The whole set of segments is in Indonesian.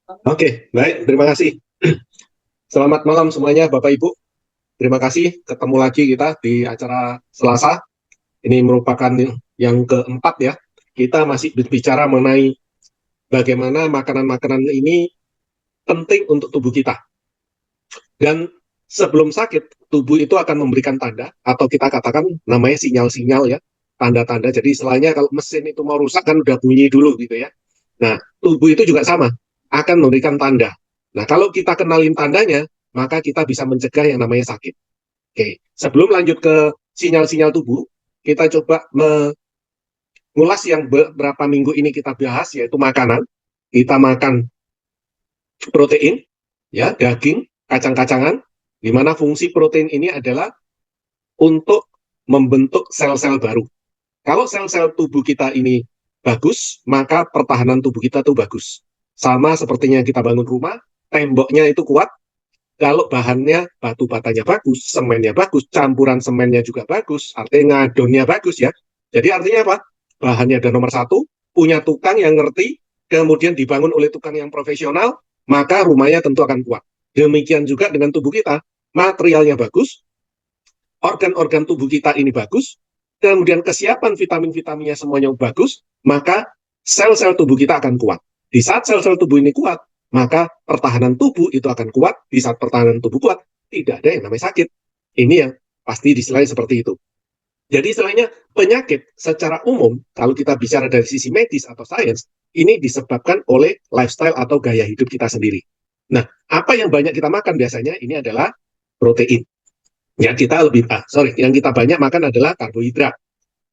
Oke, baik. Terima kasih. Selamat malam semuanya, Bapak Ibu. Terima kasih. Ketemu lagi kita di acara Selasa. Ini merupakan yang keempat ya. Kita masih berbicara mengenai bagaimana makanan-makanan ini penting untuk tubuh kita. Dan sebelum sakit, tubuh itu akan memberikan tanda, atau kita katakan namanya sinyal-sinyal ya, tanda-tanda. Jadi istilahnya kalau mesin itu mau rusak kan udah bunyi dulu gitu ya. Nah, tubuh itu juga sama, akan memberikan tanda. Nah, kalau kita kenalin tandanya, maka kita bisa mencegah yang namanya sakit. Oke, sebelum lanjut ke sinyal-sinyal tubuh, kita coba mengulas yang beberapa minggu ini kita bahas, yaitu makanan. Kita makan protein, ya, daging, kacang-kacangan, di mana fungsi protein ini adalah untuk membentuk sel-sel baru. Kalau sel-sel tubuh kita ini bagus, maka pertahanan tubuh kita tuh bagus. Sama sepertinya kita bangun rumah, temboknya itu kuat, kalau bahannya batu batanya bagus, semennya bagus, campuran semennya juga bagus, artinya ngadonnya bagus ya. Jadi artinya apa? Bahannya ada nomor satu, punya tukang yang ngerti, kemudian dibangun oleh tukang yang profesional, maka rumahnya tentu akan kuat. Demikian juga dengan tubuh kita, materialnya bagus, organ-organ tubuh kita ini bagus, kemudian kesiapan vitamin-vitaminnya semuanya bagus, maka sel-sel tubuh kita akan kuat. Di saat sel-sel tubuh ini kuat, maka pertahanan tubuh itu akan kuat. Di saat pertahanan tubuh kuat, tidak ada yang namanya sakit. Ini yang pasti istilahnya seperti itu. Jadi istilahnya penyakit secara umum, kalau kita bicara dari sisi medis atau sains, ini disebabkan oleh lifestyle atau gaya hidup kita sendiri. Nah, apa yang banyak kita makan biasanya ini adalah protein. Yang kita banyak makan adalah karbohidrat.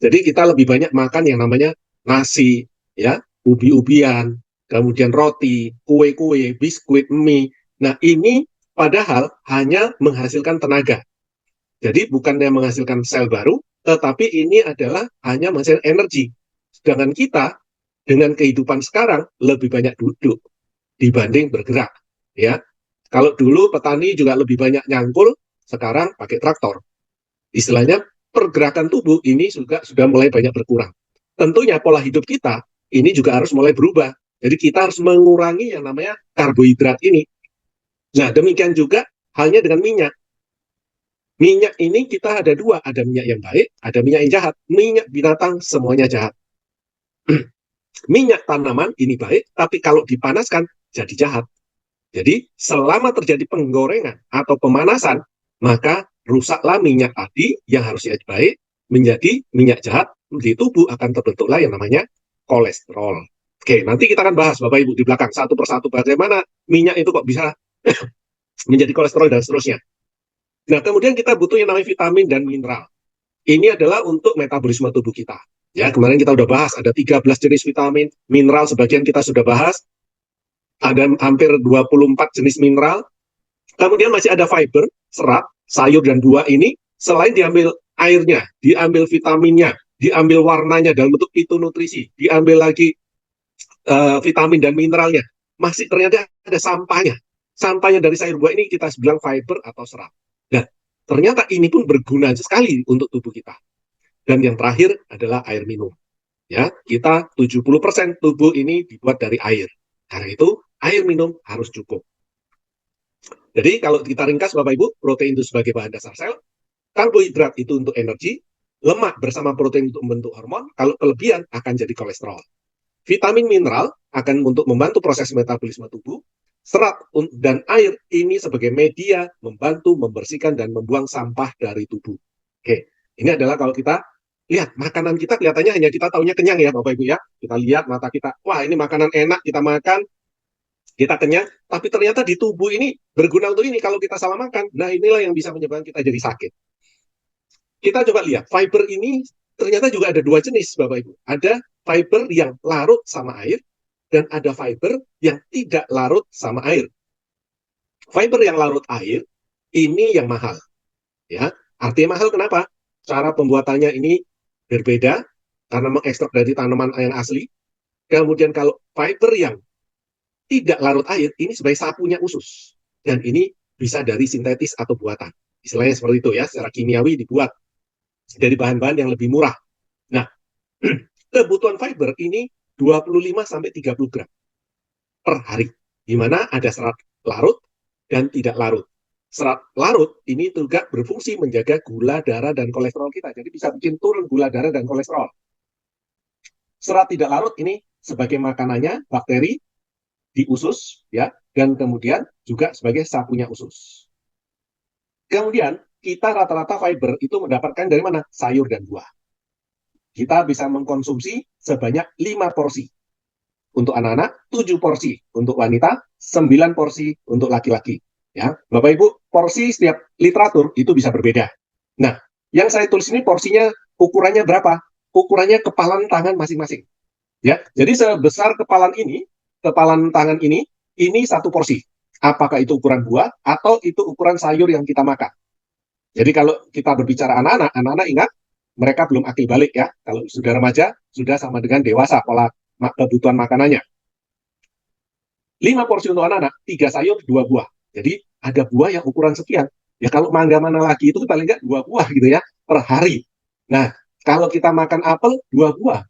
Jadi kita lebih banyak makan yang namanya nasi, ya, ubi-ubian, kemudian roti, kue-kue, biskuit, mie. Nah, ini padahal hanya menghasilkan tenaga. Jadi bukannya menghasilkan sel baru, tetapi ini adalah hanya menghasilkan energi. Sedangkan kita dengan kehidupan sekarang lebih banyak duduk dibanding bergerak, ya. Kalau dulu petani juga lebih banyak nyangkul, sekarang pakai traktor. Istilahnya pergerakan tubuh ini juga sudah mulai banyak berkurang. Tentunya pola hidup kita ini juga harus mulai berubah. Jadi kita harus mengurangi yang namanya karbohidrat ini. Nah, demikian juga halnya dengan minyak. Minyak ini kita ada dua, ada minyak yang baik, ada minyak yang jahat. Minyak binatang semuanya jahat. Minyak tanaman ini baik, tapi kalau dipanaskan jadi jahat. Jadi selama terjadi penggorengan atau pemanasan, maka rusaklah minyak tadi yang harusnya baik menjadi minyak jahat, di tubuh akan terbentuklah yang namanya kolesterol. Oke, nanti kita akan bahas Bapak Ibu di belakang satu persatu bagaimana minyak itu kok bisa menjadi kolesterol dan seterusnya. Nah, kemudian kita butuh yang namanya vitamin dan mineral. Ini adalah untuk metabolisme tubuh kita. Ya, kemarin kita udah bahas ada 13 jenis vitamin, mineral sebagian kita sudah bahas, ada hampir 24 jenis mineral. Kemudian masih ada fiber, serat, sayur dan buah ini selain diambil airnya, diambil vitaminnya, diambil warnanya dalam bentuk fitonutrisi, diambil lagi vitamin dan mineralnya, masih ternyata ada sampahnya. Sampahnya dari sayur buah ini kita bilang fiber atau serat. Nah, ternyata ini pun berguna sekali untuk tubuh kita. Dan yang terakhir adalah air minum. Ya, kita 70% tubuh ini dibuat dari air. Karena itu, air minum harus cukup. Jadi kalau kita ringkas Bapak Ibu, protein itu sebagai bahan dasar sel, karbohidrat itu untuk energi, lemak bersama protein untuk membentuk hormon, kalau kelebihan akan jadi kolesterol. Vitamin mineral akan untuk membantu proses metabolisme tubuh, serat dan air ini sebagai media membantu membersihkan dan membuang sampah dari tubuh. Oke, ini adalah kalau kita lihat makanan kita kelihatannya hanya kita taunya kenyang ya Bapak Ibu ya. Kita lihat mata kita, wah ini makanan enak kita makan, kita kenyang, tapi ternyata di tubuh ini berguna untuk ini kalau kita salah makan. Nah inilah yang bisa menyebabkan kita jadi sakit. Kita coba lihat, fiber ini ternyata juga ada dua jenis Bapak Ibu. Ada fiber yang larut sama air, dan ada fiber yang tidak larut sama air. Fiber yang larut air, ini yang mahal. Ya, artinya mahal kenapa? Cara pembuatannya ini berbeda, karena mengekstrak dari tanaman yang asli. Kemudian kalau fiber yang tidak larut air, ini sebagai sapunya usus. Dan ini bisa dari sintetis atau buatan. Istilahnya seperti itu ya, secara kimiawi dibuat dari bahan-bahan yang lebih murah. Nah, kebutuhan fiber ini 25 sampai 30 gram per hari. di mana ada serat larut dan tidak larut. Serat larut ini juga berfungsi menjaga gula darah dan kolesterol kita. Jadi bisa bikin turun gula darah dan kolesterol. Serat tidak larut ini sebagai makanannya bakteri di usus, ya, dan kemudian juga sebagai sapunya usus. Kemudian kita rata-rata fiber itu mendapatkan dari mana? Sayur dan buah. Kita bisa mengkonsumsi sebanyak 5 porsi. Untuk anak-anak, 7 porsi. Untuk wanita, 9 porsi untuk laki-laki. Ya, Bapak Ibu, porsi setiap literatur itu bisa berbeda. Nah, yang saya tulis ini porsinya ukurannya berapa? Ukurannya kepalan tangan masing-masing. Ya, jadi sebesar kepalan tangan ini satu porsi. Apakah itu ukuran buah atau itu ukuran sayur yang kita makan? Jadi kalau kita berbicara anak-anak ingat mereka belum akil balik ya. Kalau sudah remaja, sudah sama dengan dewasa pola kebutuhan makanannya. 5 porsi untuk anak-anak, 3 sayur, 2 buah. Jadi ada buah yang ukuran sekian. Ya kalau mangga mana lagi itu paling nggak 2 buah gitu ya per hari. Nah, kalau kita makan apel, 2 buah.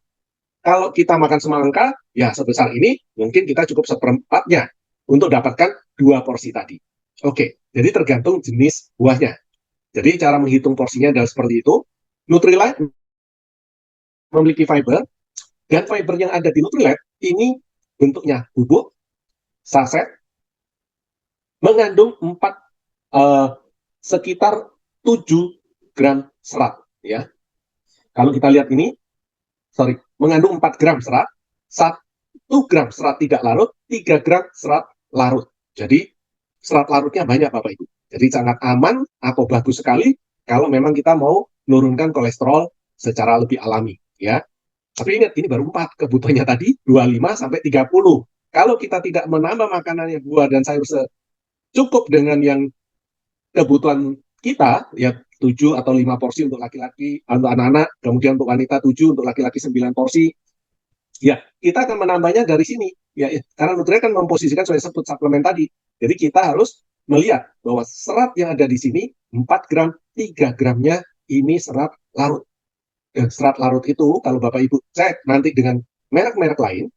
Kalau kita makan semangka, ya sebesar ini, mungkin kita cukup seperempatnya untuk dapatkan 2 porsi tadi. Oke, jadi tergantung jenis buahnya. Jadi cara menghitung porsinya adalah seperti itu. Nutrilite memiliki fiber, dan fiber yang ada di Nutrilite ini bentuknya bubuk, saset, mengandung sekitar 7 gram serat. Ya. Kalau kita lihat ini, mengandung 4 gram serat, 1 gram serat tidak larut, 3 gram serat larut. Jadi serat larutnya banyak Bapak Ibu. Jadi sangat aman atau bagus sekali kalau memang kita mau menurunkan kolesterol secara lebih alami. Ya. Tapi ingat, ini baru 4. Kebutuhannya tadi 25 sampai 30. Kalau kita tidak menambah makanannya buah dan sayur cukup dengan yang kebutuhan kita, ya 7 atau 5 porsi untuk laki-laki, untuk anak-anak, kemudian untuk wanita 7, untuk laki-laki 9 porsi, ya kita akan menambahnya dari sini. Ya, karena Nutrilite kan memposisikan sebagai suplemen tadi. Jadi kita harus melihat bahwa serat yang ada di sini, 4 gram, 3 gramnya ini serat larut. Dan serat larut itu, kalau Bapak Ibu cek nanti dengan merek-merek lain,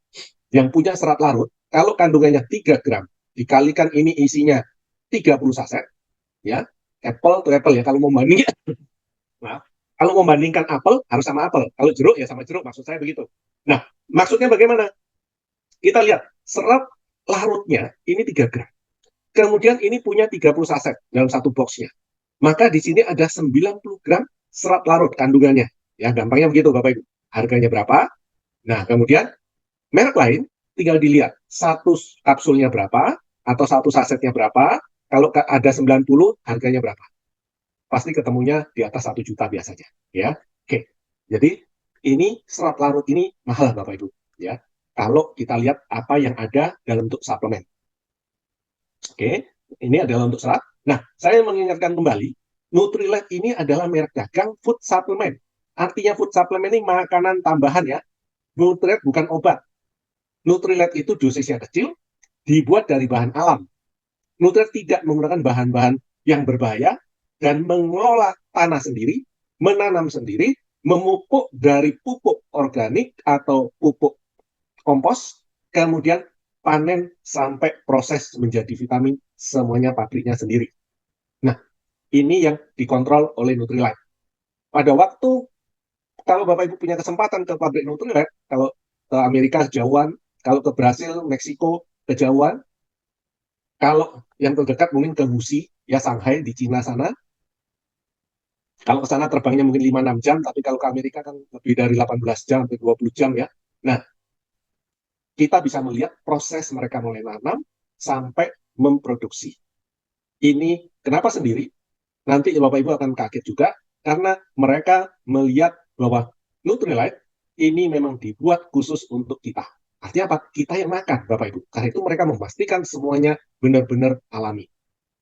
yang punya serat larut, kalau kandungannya 3 gram, dikalikan ini isinya 30 saset, ya, apple to apple ya, kalau mau bandingkan, nah, kalau membandingkan apel, harus sama apel. Kalau jeruk, ya sama jeruk, maksud saya begitu. Nah, maksudnya bagaimana? Kita lihat, serat larutnya ini 3 gram. Kemudian ini punya 30 saset dalam satu boxnya. Maka di sini ada 90 gram serat larut kandungannya. Ya, gampangnya begitu Bapak Ibu. Harganya berapa? Nah, kemudian merek lain tinggal dilihat satu kapsulnya berapa atau satu sasetnya berapa. Kalau ada 90, harganya berapa? Pasti ketemunya di atas 1 juta biasanya. Ya, oke. Jadi ini serat larut ini mahal Bapak Ibu. Ya, kalau kita lihat apa yang ada dalam bentuk suplemen. Oke, ini adalah untuk serat. Nah, saya mengingatkan kembali, Nutrilite ini adalah merek dagang food supplement. Artinya food supplement ini makanan tambahan ya. Nutrilite bukan obat. Nutrilite itu dosisnya kecil, dibuat dari bahan alam. Nutrilite tidak menggunakan bahan-bahan yang berbahaya dan mengelola tanah sendiri, menanam sendiri, memupuk dari pupuk organik atau pupuk kompos, kemudian panen sampai proses menjadi vitamin, semuanya pabriknya sendiri. Nah, ini yang dikontrol oleh Nutrilite. Pada waktu, kalau Bapak Ibu punya kesempatan ke pabrik Nutrilite, kalau ke Amerika sejauhan, kalau ke Brasil, Meksiko, kejauhan, kalau yang terdekat mungkin ke Wuxi, ya Shanghai di Cina sana. Kalau ke sana terbangnya mungkin 5-6 jam, tapi kalau ke Amerika kan lebih dari 18 jam, sampai 20 jam ya. Nah, kita bisa melihat proses mereka mulai nanam sampai memproduksi. Ini kenapa sendiri? Nanti Bapak Ibu akan kaget juga, karena mereka melihat bahwa Nutrilite ini memang dibuat khusus untuk kita. Artinya apa? Kita yang makan, Bapak Ibu. Karena itu mereka memastikan semuanya benar-benar alami.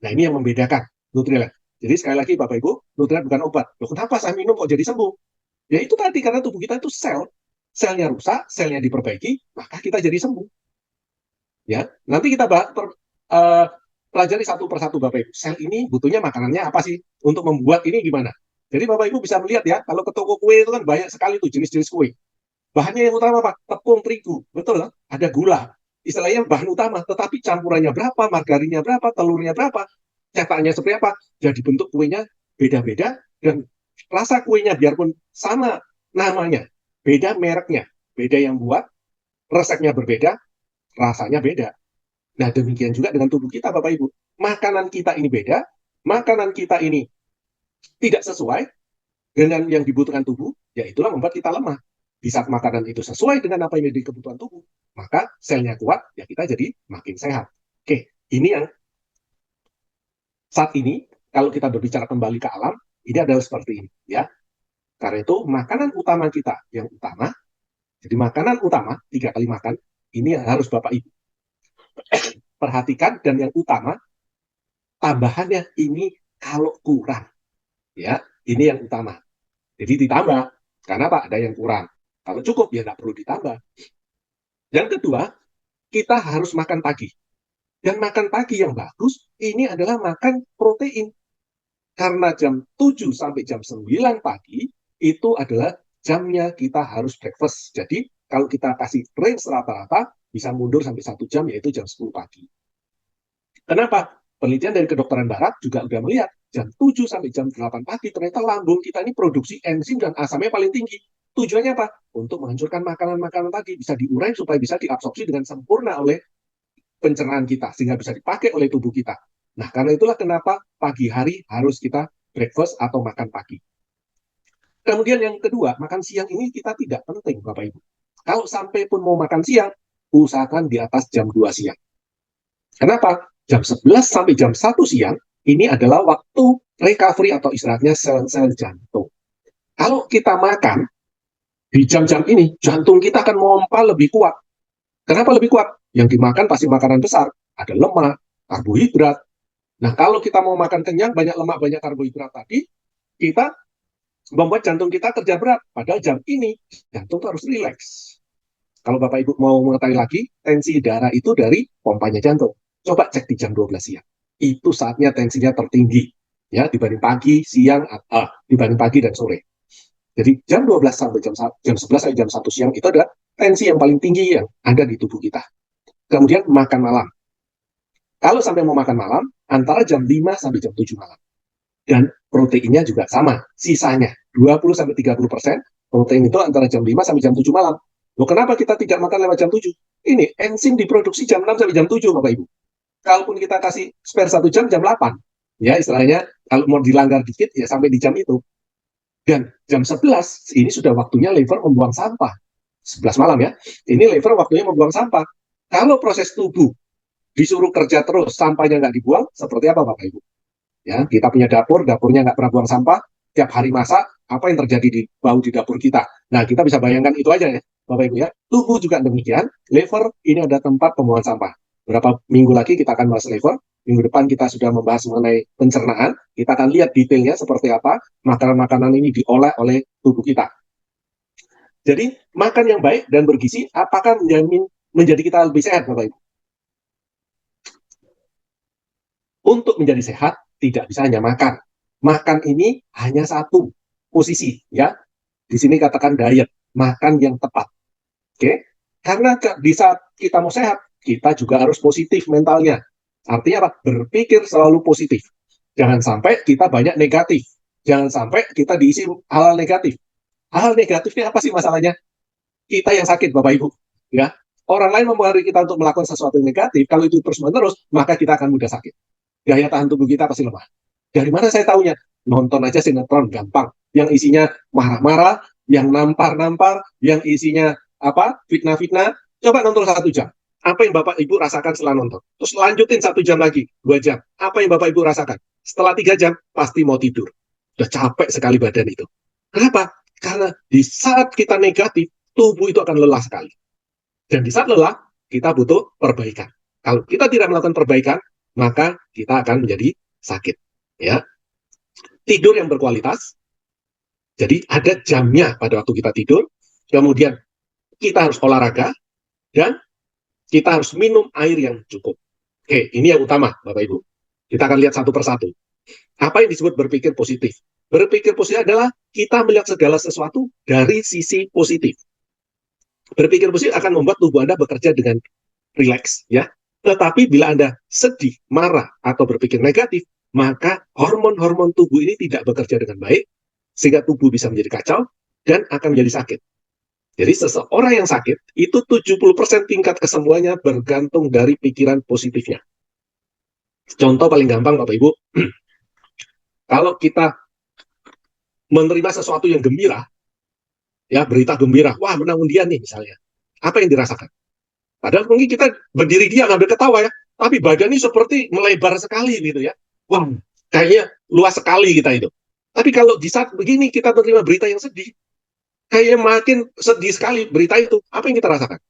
Nah, ini yang membedakan Nutrilite. Jadi sekali lagi Bapak Ibu, Nutrilite bukan obat. Loh, kenapa saya minum kok jadi sembuh? Ya itu tadi, karena tubuh kita itu selnya rusak, selnya diperbaiki, maka kita jadi sembuh. Ya, nanti kita pelajari satu persatu Bapak Ibu. Sel ini butuhnya makanannya apa sih? Untuk membuat ini gimana? Jadi Bapak Ibu bisa melihat ya, kalau ke toko kue itu kan banyak sekali tuh jenis-jenis kue. Bahannya yang utama apa? Tepung terigu, betul kan? Ada gula. istilahnya bahan utama, tetapi campurannya berapa, margarinnya berapa, telurnya berapa, cetakannya seperti apa, jadi bentuk kuenya beda-beda, dan rasa kuenya biarpun sama namanya, beda mereknya, beda yang buat, resepnya berbeda, rasanya beda. Nah, demikian juga dengan tubuh kita, Bapak Ibu. Makanan kita ini beda, makanan kita ini tidak sesuai dengan yang dibutuhkan tubuh, ya itulah membuat kita lemah. Di saat makanan itu sesuai dengan apa yang menjadi kebutuhan tubuh, maka selnya kuat, ya kita jadi makin sehat. Oke, ini yang saat ini, kalau kita berbicara kembali ke alam, ini adalah seperti ini. Ya. Karena itu, makanan utama kita yang utama, jadi makanan utama, 3 kali makan, ini yang harus Bapak Ibu perhatikan, dan yang utama, tambahannya ini kalau kurang. Ya, ini yang utama. Jadi ditambah, karena Pak, ada yang kurang. Kalau cukup, ya nggak perlu ditambah. Yang kedua, kita harus makan pagi. Dan makan pagi yang bagus, ini adalah makan protein. Karena jam 7 sampai jam 9 pagi, itu adalah jamnya kita harus breakfast. Jadi, kalau kita kasih range rata-rata, bisa mundur sampai 1 jam, yaitu jam 10 pagi. Kenapa? Penelitian dari kedokteran barat juga sudah melihat, jam 7 sampai jam 8 pagi, ternyata lambung kita ini produksi enzim dan asamnya paling tinggi. Tujuannya apa? Untuk menghancurkan makanan-makanan tadi, bisa diurai supaya bisa diabsorpsi dengan sempurna oleh pencernaan kita, sehingga bisa dipakai oleh tubuh kita. Nah, karena itulah kenapa pagi hari harus kita breakfast atau makan pagi. Kemudian yang kedua, makan siang ini kita tidak penting, Bapak Ibu. Kalau sampai pun mau makan siang, usahakan di atas jam 2 siang. Kenapa? Jam 11 sampai jam 1 siang, ini adalah waktu recovery atau istirahatnya sel-sel jantung. Kalau kita makan di jam-jam ini, jantung kita akan memompa lebih kuat. Kenapa lebih kuat? Yang dimakan pasti makanan besar. Ada lemak, karbohidrat. Nah, kalau kita mau makan kenyang, banyak lemak, banyak karbohidrat tadi, kita membuat jantung kita kerja berat. Padahal jam ini, jantung harus rileks. Kalau Bapak Ibu mau mengetahui lagi, tensi darah itu dari pompanya jantung. Coba cek di jam 12 siang. Itu saatnya tensinya tertinggi. Ya, dibanding pagi, siang, dibanding pagi dan sore. Jadi jam 12 sampai jam 11 sampai jam 1 siang itu adalah tensi yang paling tinggi yang ada di tubuh kita. Kemudian makan malam. Kalau sampai mau makan malam, antara jam 5 sampai jam 7 malam. Dan proteinnya juga sama. Sisanya 20-30% protein itu antara jam 5 sampai jam 7 malam. Loh, kenapa kita tidak makan lewat jam 7? Ini enzim diproduksi jam 6 sampai jam 7, Bapak Ibu. Kalaupun kita kasih spare 1 jam, jam 8. Ya, istilahnya kalau mau dilanggar dikit, ya sampai di jam itu. Dan jam 11, ini sudah waktunya liver membuang sampah. 11 malam ya. Ini liver waktunya membuang sampah. Kalau proses tubuh disuruh kerja terus, sampahnya nggak dibuang, seperti apa Bapak Ibu? Ya, kita punya dapur, dapurnya nggak pernah buang sampah, tiap hari masak, apa yang terjadi di bau di dapur kita? Nah, kita bisa bayangkan itu aja ya, Bapak Ibu ya. Tubuh juga demikian, liver ini ada tempat pembuangan sampah. Berapa minggu lagi kita akan bahas liver, minggu depan kita sudah membahas mengenai pencernaan, kita akan lihat detailnya seperti apa makanan-makanan ini diolah oleh tubuh kita. Jadi, makan yang baik dan bergizi, apakah menjadi kita lebih sehat, Bapak Ibu? Untuk menjadi sehat, tidak bisa hanya makan. Makan ini hanya satu posisi, ya. Di sini katakan diet, makan yang tepat. Oke? Karena di saat kita mau sehat, kita juga harus positif mentalnya. Artinya apa? Berpikir selalu positif. Jangan sampai kita banyak negatif. Jangan sampai kita diisi hal negatif. Hal negatifnya apa sih masalahnya? Kita yang sakit, Bapak Ibu. Ya. Orang lain mempengaruhi kita untuk melakukan sesuatu yang negatif, kalau itu terus-menerus, maka kita akan mudah sakit. Daya tahan tubuh kita pasti lemah. Dari mana saya tahunya? Nonton aja sinetron gampang. Yang isinya marah-marah, yang nampar-nampar, yang isinya apa? Fitnah-fitnah. Coba nonton 1 jam. Apa yang Bapak Ibu rasakan setelah nonton? Terus lanjutin 1 jam lagi, 2 jam. Apa yang Bapak Ibu rasakan? Setelah 3 jam, pasti mau tidur. Udah capek sekali badan itu. Kenapa? Karena di saat kita negatif, tubuh itu akan lelah sekali. Dan di saat lelah, kita butuh perbaikan. Kalau kita tidak melakukan perbaikan, maka kita akan menjadi sakit. Ya, tidur yang berkualitas. Jadi ada jamnya pada waktu kita tidur. Kemudian kita harus olahraga dan kita harus minum air yang cukup. Oke, ini yang utama, Bapak Ibu. Kita akan lihat satu persatu. Apa yang disebut berpikir positif? Berpikir positif adalah kita melihat segala sesuatu dari sisi positif. Berpikir positif akan membuat tubuh Anda bekerja dengan rileks ya. Tetapi bila Anda sedih, marah, atau berpikir negatif, maka hormon-hormon tubuh ini tidak bekerja dengan baik, sehingga tubuh bisa menjadi kacau dan akan menjadi sakit. Jadi seseorang yang sakit, itu 70% tingkat kesembuhannya bergantung dari pikiran positifnya. Contoh paling gampang Bapak Ibu, kalau kita menerima sesuatu yang gembira, ya berita gembira, wah menang undian nih misalnya, apa yang dirasakan? Padahal mungkin kita berdiri dia ngambil ketawa ya, tapi badannya seperti melebar sekali gitu ya. Wah, kayaknya luas sekali kita itu. Tapi kalau di saat begini kita menerima berita yang sedih, kayaknya makin sedih sekali berita itu. Apa yang kita rasakan?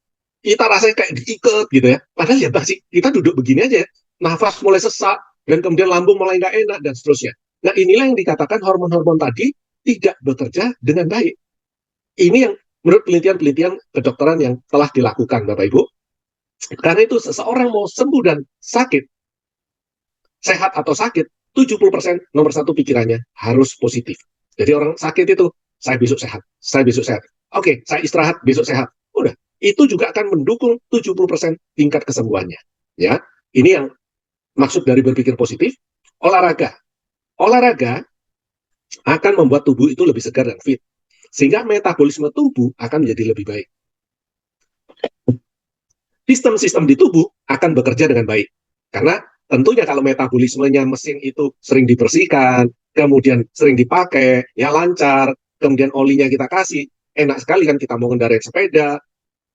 Kita rasanya kayak diikat gitu ya. Padahal ya sih, kita duduk begini aja ya. Nafas mulai sesak, dan kemudian lambung mulai nggak enak, dan seterusnya. Nah inilah yang dikatakan hormon-hormon tadi tidak bekerja dengan baik. Ini yang menurut penelitian-penelitian kedokteran yang telah dilakukan Bapak Ibu. Karena itu seseorang mau sembuh dan sakit, sehat atau sakit, 70% nomor satu pikirannya harus positif. Jadi orang sakit itu, saya besok sehat, saya besok sehat. Oke, saya istirahat, besok sehat. Udah, itu juga akan mendukung 70% tingkat kesembuhannya. Ya, ini yang maksud dari berpikir positif. Olahraga. Olahraga akan membuat tubuh itu lebih segar dan fit. Sehingga metabolisme tubuh akan menjadi lebih baik. Sistem-sistem di tubuh akan bekerja dengan baik. Karena tentunya kalau metabolismenya mesin itu sering dibersihkan, kemudian sering dipakai, ya lancar, kemudian olinya kita kasih, enak sekali kan kita mau kendaraan sepeda,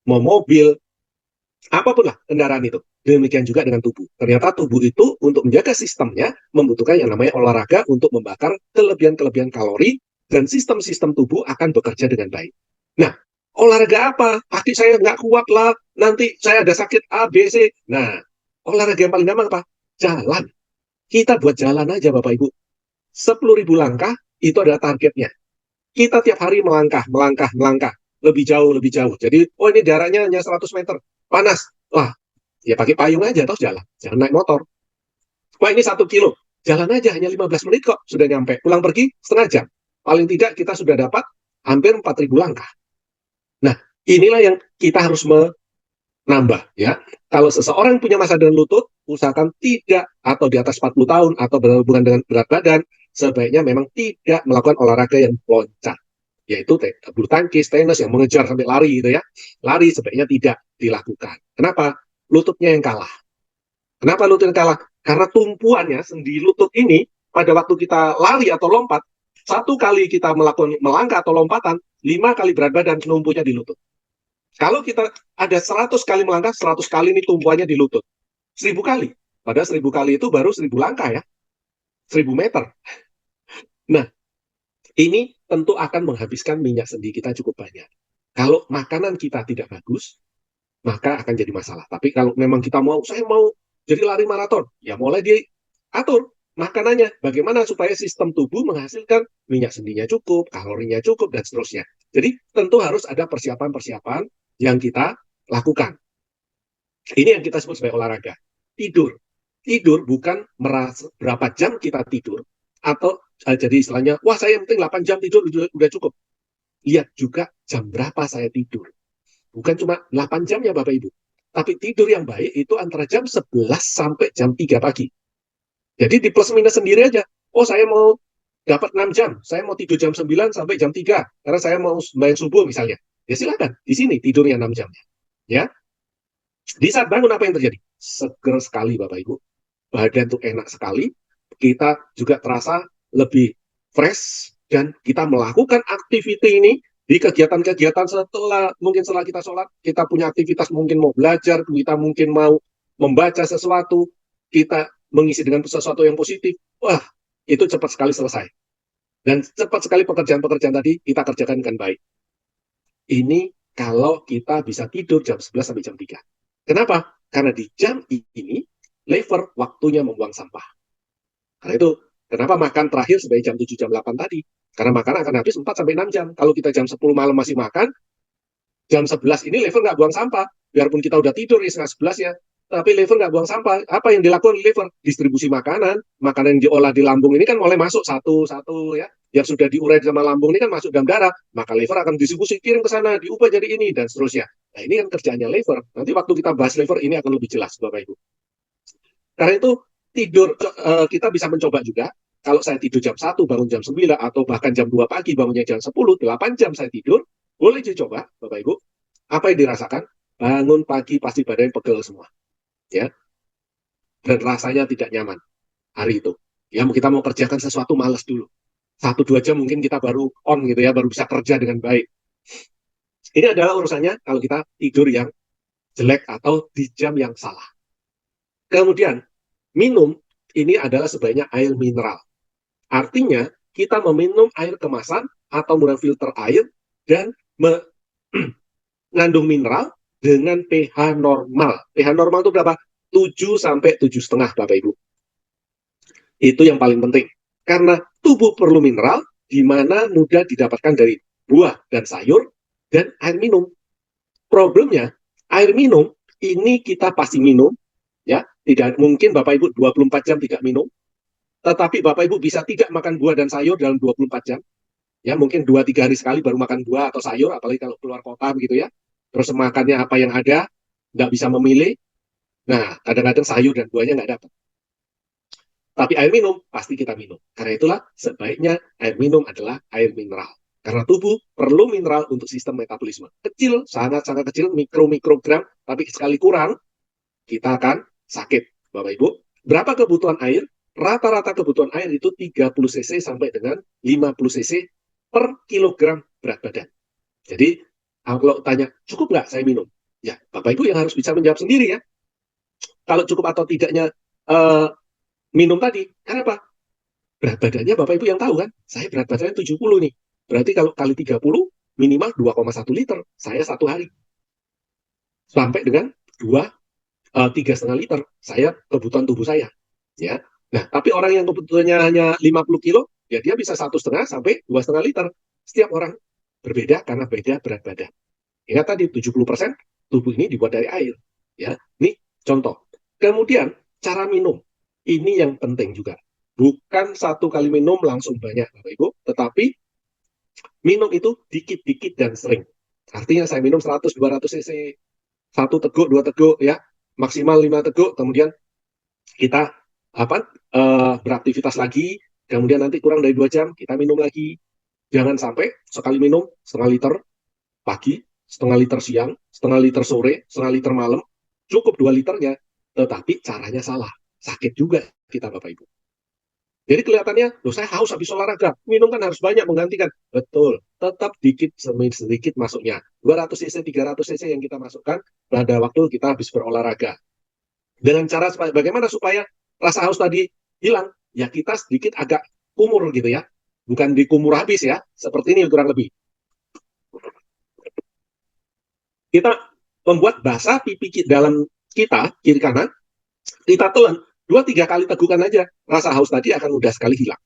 mau mobil, apapun lah kendaraan itu. Demikian juga dengan tubuh. Ternyata tubuh itu untuk menjaga sistemnya membutuhkan yang namanya olahraga untuk membakar kelebihan-kelebihan kalori, dan sistem-sistem tubuh akan bekerja dengan baik. Nah, olahraga apa? Kaki saya nggak kuat lah, nanti saya ada sakit A, B, C. Nah, olahraga yang paling gampang apa? Jalan. Kita buat jalan aja Bapak Ibu. 10.000 langkah itu adalah targetnya. Kita tiap hari melangkah, melangkah, melangkah. Lebih jauh, lebih jauh. Jadi, oh ini jaraknya hanya 100 meter. Panas. Wah, ya pakai payung aja terus jalan. Jangan naik motor. Wah ini 1 kilo. Jalan aja hanya 15 menit kok sudah nyampe. Pulang pergi setengah jam. Paling tidak kita sudah dapat hampir 4.000 langkah. Nah, inilah yang kita harus menambah ya. Kalau seseorang punya masalah dengan lutut, usahakan tidak, atau di atas 40 tahun atau berhubungan dengan berat badan, sebaiknya memang tidak melakukan olahraga yang loncat, yaitu bulu tangkis, tenis yang mengejar sampai lari gitu ya. Lari sebaiknya tidak dilakukan. Kenapa? Lututnya yang kalah. Kenapa lututnya kalah? Karena tumpuannya sendi lutut ini pada waktu kita lari atau lompat, satu kali kita melakukan melangkah atau lompatan, 5 kali berat badan numpunya di lutut. Kalau kita ada 100 kali melangkah, 100 kali ini tumpuannya di lutut. 1000 kali. Padahal 1000 kali itu baru 1000 langkah ya. 1000 meter. Nah, ini tentu akan menghabiskan minyak sendi kita cukup banyak. Kalau makanan kita tidak bagus, maka akan jadi masalah. Tapi kalau memang kita mau, saya mau jadi lari maraton, ya mulai diatur makanannya. Bagaimana supaya sistem tubuh menghasilkan minyak sendinya cukup, kalorinya cukup, dan seterusnya. Jadi tentu harus ada persiapan-persiapan yang kita lakukan. Ini yang kita sebut sebagai olahraga. Tidur. Tidur bukan merasa berapa jam kita tidur, atau jadi istilahnya, wah saya yang penting 8 jam tidur udah cukup. Lihat juga jam berapa saya tidur. Bukan cuma 8 jam ya Bapak Ibu. Tapi tidur yang baik itu antara jam 11 sampai jam 3 pagi. Jadi di plus minus sendiri aja. Oh saya mau dapat 6 jam. Saya mau tidur jam 9 sampai jam 3. Karena saya mau sembahyang subuh misalnya. Ya silakan. Di sini tidurnya 6 jamnya. Ya. Di saat bangun apa yang terjadi? Seger sekali Bapak Ibu. Badan tuh enak sekali. Kita juga terasa lebih fresh. Dan kita melakukan aktiviti ini di kegiatan-kegiatan setelah kita sholat, kita punya aktivitas, mungkin mau belajar, kita mungkin mau membaca sesuatu, kita mengisi dengan sesuatu yang positif, wah, itu cepat sekali selesai. Dan cepat sekali pekerjaan-pekerjaan tadi kita kerjakan dengan baik. Ini kalau kita bisa tidur jam 11 sampai jam 3. Kenapa? Karena di jam ini, liver waktunya membuang sampah. Karena itu, kenapa makan terakhir sebagai jam 7, jam 8 tadi? Karena makanan akan habis 4-6 jam. Kalau kita jam 10 malam masih makan, jam 11 ini liver nggak buang sampah. Biarpun kita udah tidur ya setengah 11 ya, tapi liver nggak buang sampah. Apa yang dilakukan liver? Distribusi makanan. Makanan yang diolah di lambung ini kan mulai masuk satu-satu ya. Yang sudah diurai sama lambung ini kan masuk dalam darah. Maka liver akan distribusi, kirim ke sana, diubah jadi ini, dan seterusnya. Nah, ini kan kerjanya liver. Nanti waktu kita bahas liver ini akan lebih jelas, Bapak Ibu. Karena itu tidur kita bisa mencoba juga. Kalau saya tidur jam 1, bangun jam 9, atau bahkan jam 2 pagi, bangunnya jam 10, 8 jam saya tidur, boleh dicoba, Bapak Ibu. Apa yang dirasakan? Bangun pagi pasti badan pegel semua. Ya, dan rasanya tidak nyaman hari itu. Ya, kita mau kerjakan sesuatu males dulu. 1-2 jam mungkin kita baru on gitu ya, baru bisa kerja dengan baik. Ini adalah urusannya kalau kita tidur yang jelek atau di jam yang salah. Kemudian, minum ini adalah sebaiknya air mineral. Artinya, kita meminum air kemasan atau menggunakan filter air dan mengandung mineral dengan pH normal. pH normal itu berapa? 7 sampai 7,5, Bapak Ibu. Itu yang paling penting. Karena tubuh perlu mineral, di mana mudah didapatkan dari buah dan sayur, dan air minum. Problemnya, air minum, ini kita pasti minum, ya. Tidak mungkin Bapak Ibu 24 jam tidak minum, tetapi Bapak Ibu bisa tidak makan buah dan sayur dalam 24 jam. Ya, mungkin 2-3 hari sekali baru makan buah atau sayur, apalagi kalau keluar kota begitu ya. Terus makannya apa yang ada, nggak bisa memilih. Nah, kadang-kadang sayur dan buahnya nggak dapat. Tapi air minum, pasti kita minum. Karena itulah sebaiknya air minum adalah air mineral. Karena tubuh perlu mineral untuk sistem metabolisme. Kecil, sangat-sangat kecil, mikro-mikrogram, tapi sekali kurang, kita akan sakit, Bapak Ibu. Berapa kebutuhan air? Rata-rata kebutuhan air itu 30 cc sampai dengan 50 cc per kilogram berat badan. Jadi, kalau tanya, cukup nggak saya minum? Ya, Bapak Ibu yang harus bisa menjawab sendiri ya. Kalau cukup atau tidaknya minum tadi, kenapa? Berat badannya Bapak Ibu yang tahu kan? Saya berat badannya 70 nih. Berarti kalau kali 30, minimal 2,1 liter. Saya 1 hari. Sampai dengan 3,5 liter. Saya kebutuhan tubuh saya. Ya. Nah, tapi orang yang kebutuhannya hanya 50 kilo, ya dia bisa 1,5 sampai 2,5 liter. Setiap orang berbeda karena beda berat badan. Ingat tadi 70% tubuh ini dibuat dari air. Ya, ini contoh. Kemudian cara minum ini yang penting juga. Bukan satu kali minum langsung banyak, Bapak Ibu, tetapi minum itu dikit-dikit dan sering. Artinya saya minum 100-200 cc, 1 teguk, 2 teguk, ya, maksimal 5 teguk. Kemudian kita beraktivitas lagi. Kemudian nanti kurang dari 2 jam kita minum lagi. Jangan sampai sekali minum 0,5 liter pagi, 0,5 liter siang, 0,5 liter sore, 0,5 liter malam, cukup 2 liternya, tetapi caranya salah. Sakit juga kita, Bapak Ibu. Jadi kelihatannya, loh saya haus habis olahraga, minum kan harus banyak menggantikan. Betul, tetap dikit sedikit masuknya. 200 cc, 300 cc yang kita masukkan pada waktu kita habis berolahraga. Dengan cara bagaimana supaya rasa haus tadi hilang? Ya kita sedikit agak kumur gitu ya. Bukan dikumur habis ya, seperti ini kurang lebih. Kita membuat basah pipi dalam kita, kiri kanan, kita telan 2-3 kali tegukan aja, rasa haus tadi akan mudah sekali hilang.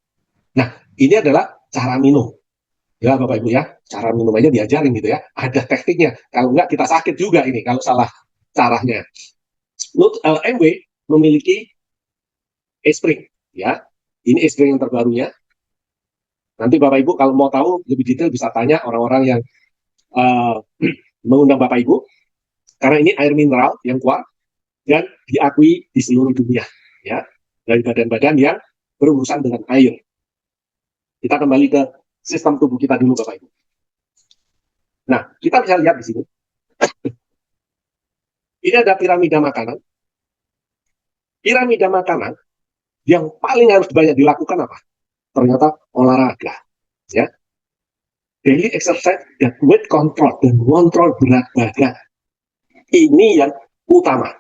Nah, ini adalah cara minum. Ya, Bapak Ibu ya, cara minum aja diajarin gitu ya. Ada tekniknya. Kalau enggak, kita sakit juga ini kalau salah caranya. MW memiliki e-spring. Ya, ini e-spring yang terbarunya. Nanti Bapak Ibu kalau mau tahu lebih detail bisa tanya orang-orang yang mengundang Bapak Ibu. Karena ini air mineral yang kuat dan diakui di seluruh dunia. Ya, dari badan-badan yang berurusan dengan air. Kita kembali ke sistem tubuh kita dulu, Bapak Ibu. Nah, kita bisa lihat di sini. Ini ada piramida makanan. Piramida makanan yang paling harus banyak dilakukan apa? Ternyata olahraga. Ya. Daily exercise dan weight control dan kontrol berat badan. Ini yang utama.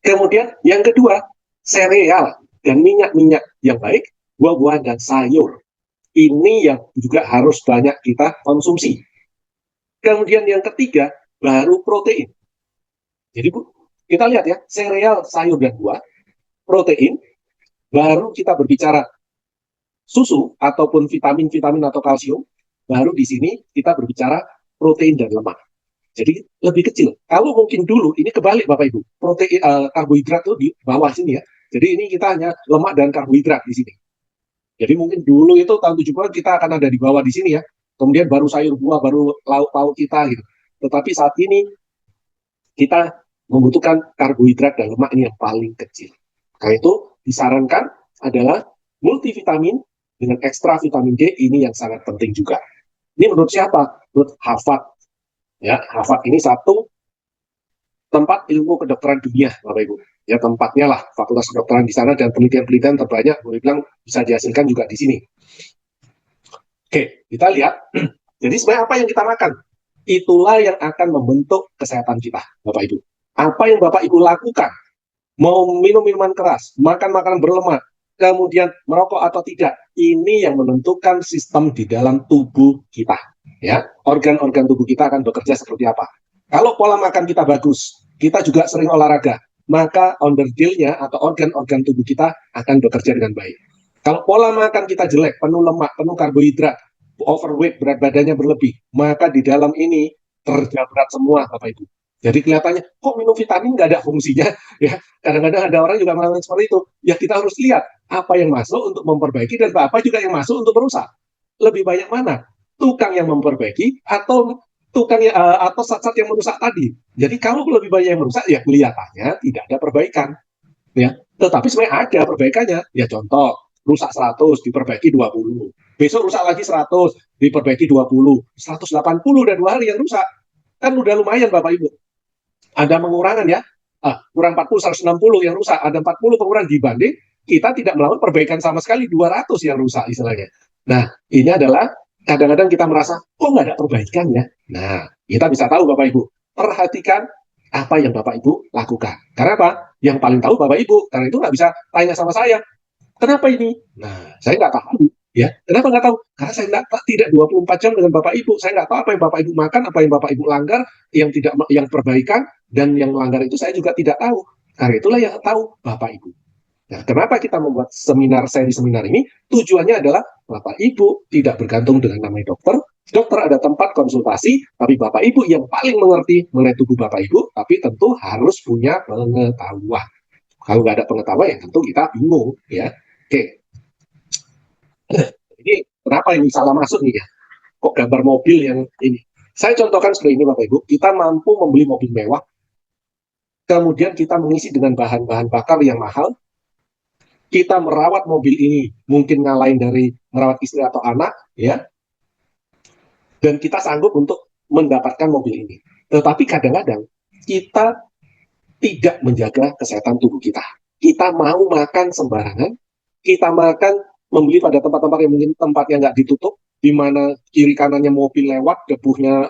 Kemudian yang kedua, sereal dan minyak-minyak yang baik, buah-buahan dan sayur. Ini yang juga harus banyak kita konsumsi. Kemudian yang ketiga, baru protein. Jadi kita lihat ya, sereal, sayur, dan buah, protein, baru kita berbicara susu ataupun vitamin-vitamin atau kalsium, baru di sini kita berbicara protein dan lemak. Jadi lebih kecil. Kalau mungkin dulu ini kebalik Bapak Ibu, protein karbohidrat tuh di bawah sini ya. Jadi ini kita hanya lemak dan karbohidrat di sini. Jadi mungkin dulu itu tahun 70-an kita akan ada di bawah di sini ya. Kemudian baru sayur buah, baru lauk-lauk kita gitu. Tetapi saat ini kita membutuhkan karbohidrat dan lemak ini yang paling kecil. Karena itu disarankan adalah multivitamin dengan ekstra vitamin D ini yang sangat penting juga. Ini menurut siapa? Menurut Harvard. Ya, Harvard ini satu tempat ilmu kedokteran dunia, Bapak Ibu. Ya, tempatnya lah fakultas kedokteran di sana dan penelitian-penelitian terbanyak, boleh bilang bisa dihasilkan juga di sini. Oke, kita lihat. Jadi sebenarnya apa yang kita makan? Itulah yang akan membentuk kesehatan kita, Bapak Ibu. Apa yang Bapak Ibu lakukan? Mau minum minuman keras, makan makanan berlemak, kemudian merokok atau tidak, ini yang menentukan sistem di dalam tubuh kita. Ya, organ-organ tubuh kita akan bekerja seperti apa. Kalau pola makan kita bagus, kita juga sering olahraga, maka underdeal-nya atau organ-organ tubuh kita akan bekerja dengan baik. Kalau pola makan kita jelek, penuh lemak, penuh karbohidrat, overweight, berat badannya berlebih, maka di dalam ini kerja berat semua, Bapak Ibu. Jadi kelihatannya, kok minum vitamin nggak ada fungsinya? Ya, kadang-kadang ada orang juga mengatakan seperti itu. Ya, kita harus lihat apa yang masuk untuk memperbaiki dan apa juga yang masuk untuk merusak. Lebih banyak mana? Tukang yang memperbaiki atau tukang yang, atau zat-zat yang merusak tadi. Jadi kalau lebih banyak yang merusak, ya kelihatannya tidak ada perbaikan. Ya, tetapi sebenarnya ada perbaikannya. Ya, contoh, rusak 100 diperbaiki 20. Besok rusak lagi 100 diperbaiki 20. 180 dan 2 hari yang rusak. Kan udah lumayan Bapak Ibu. Ada pengurangan ya. Kurang 40, 160 yang rusak. Ada 40 pengurangan dibanding kita tidak melakukan perbaikan sama sekali 200 yang rusak istilahnya. Nah, ini adalah kadang-kadang kita merasa, kok nggak ada perbaikan ya? Nah, kita bisa tahu Bapak Ibu. Perhatikan apa yang Bapak Ibu lakukan. Karena apa? Yang paling tahu Bapak Ibu. Karena itu nggak bisa tanya sama saya. Kenapa ini? Nah, saya nggak tahu. Ya, kenapa nggak tahu? Karena saya tidak 24 jam dengan Bapak Ibu. Saya nggak tahu apa yang Bapak Ibu makan, apa yang Bapak Ibu langgar, yang perbaikan dan yang langgar itu saya juga tidak tahu. Karena itulah yang tahu Bapak Ibu. Nah, kenapa kita membuat seri seminar ini? Tujuannya adalah Bapak Ibu tidak bergantung dengan namanya dokter. Dokter ada tempat konsultasi, tapi Bapak Ibu yang paling mengerti mengenai tubuh Bapak Ibu, tapi tentu harus punya pengetahuan. Kalau nggak ada pengetahuan, ya tentu kita bingung, ya. Oke. Ini kenapa ini salah masuk nih ya? Kok gambar mobil yang ini? Saya contohkan seperti ini Bapak Ibu. Kita mampu membeli mobil mewah, kemudian kita mengisi dengan bahan-bahan bakar yang mahal, kita merawat mobil ini mungkin ngalahin dari merawat istri atau anak, ya, dan kita sanggup untuk mendapatkan mobil ini. Tetapi kadang-kadang kita tidak menjaga kesehatan tubuh kita. Kita mau makan sembarangan, kita makan membeli pada tempat-tempat yang mungkin tempatnya nggak ditutup, di mana kiri kanannya mobil lewat, debunya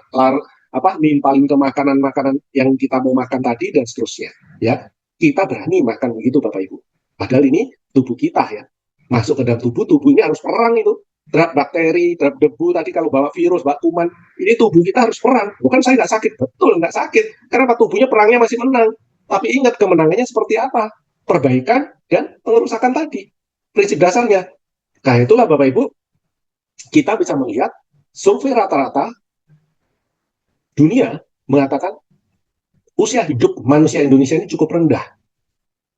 nimpalin ke makanan-makanan yang kita mau makan tadi dan seterusnya. Ya, kita berani makan begitu Bapak Ibu. Padahal ini tubuh kita ya, masuk ke dalam tubuh ini harus perang itu. Terhadap bakteri, terhadap debu, tadi kalau bawa virus, bawa kuman, ini tubuh kita harus perang. Bukan saya nggak sakit, betul nggak sakit. Karena tubuhnya perangnya masih menang. Tapi ingat kemenangannya seperti apa? Perbaikan dan pengerusakan tadi. Prinsip dasarnya. Nah itulah Bapak Ibu, kita bisa melihat survei rata-rata dunia mengatakan usia hidup manusia Indonesia ini cukup rendah.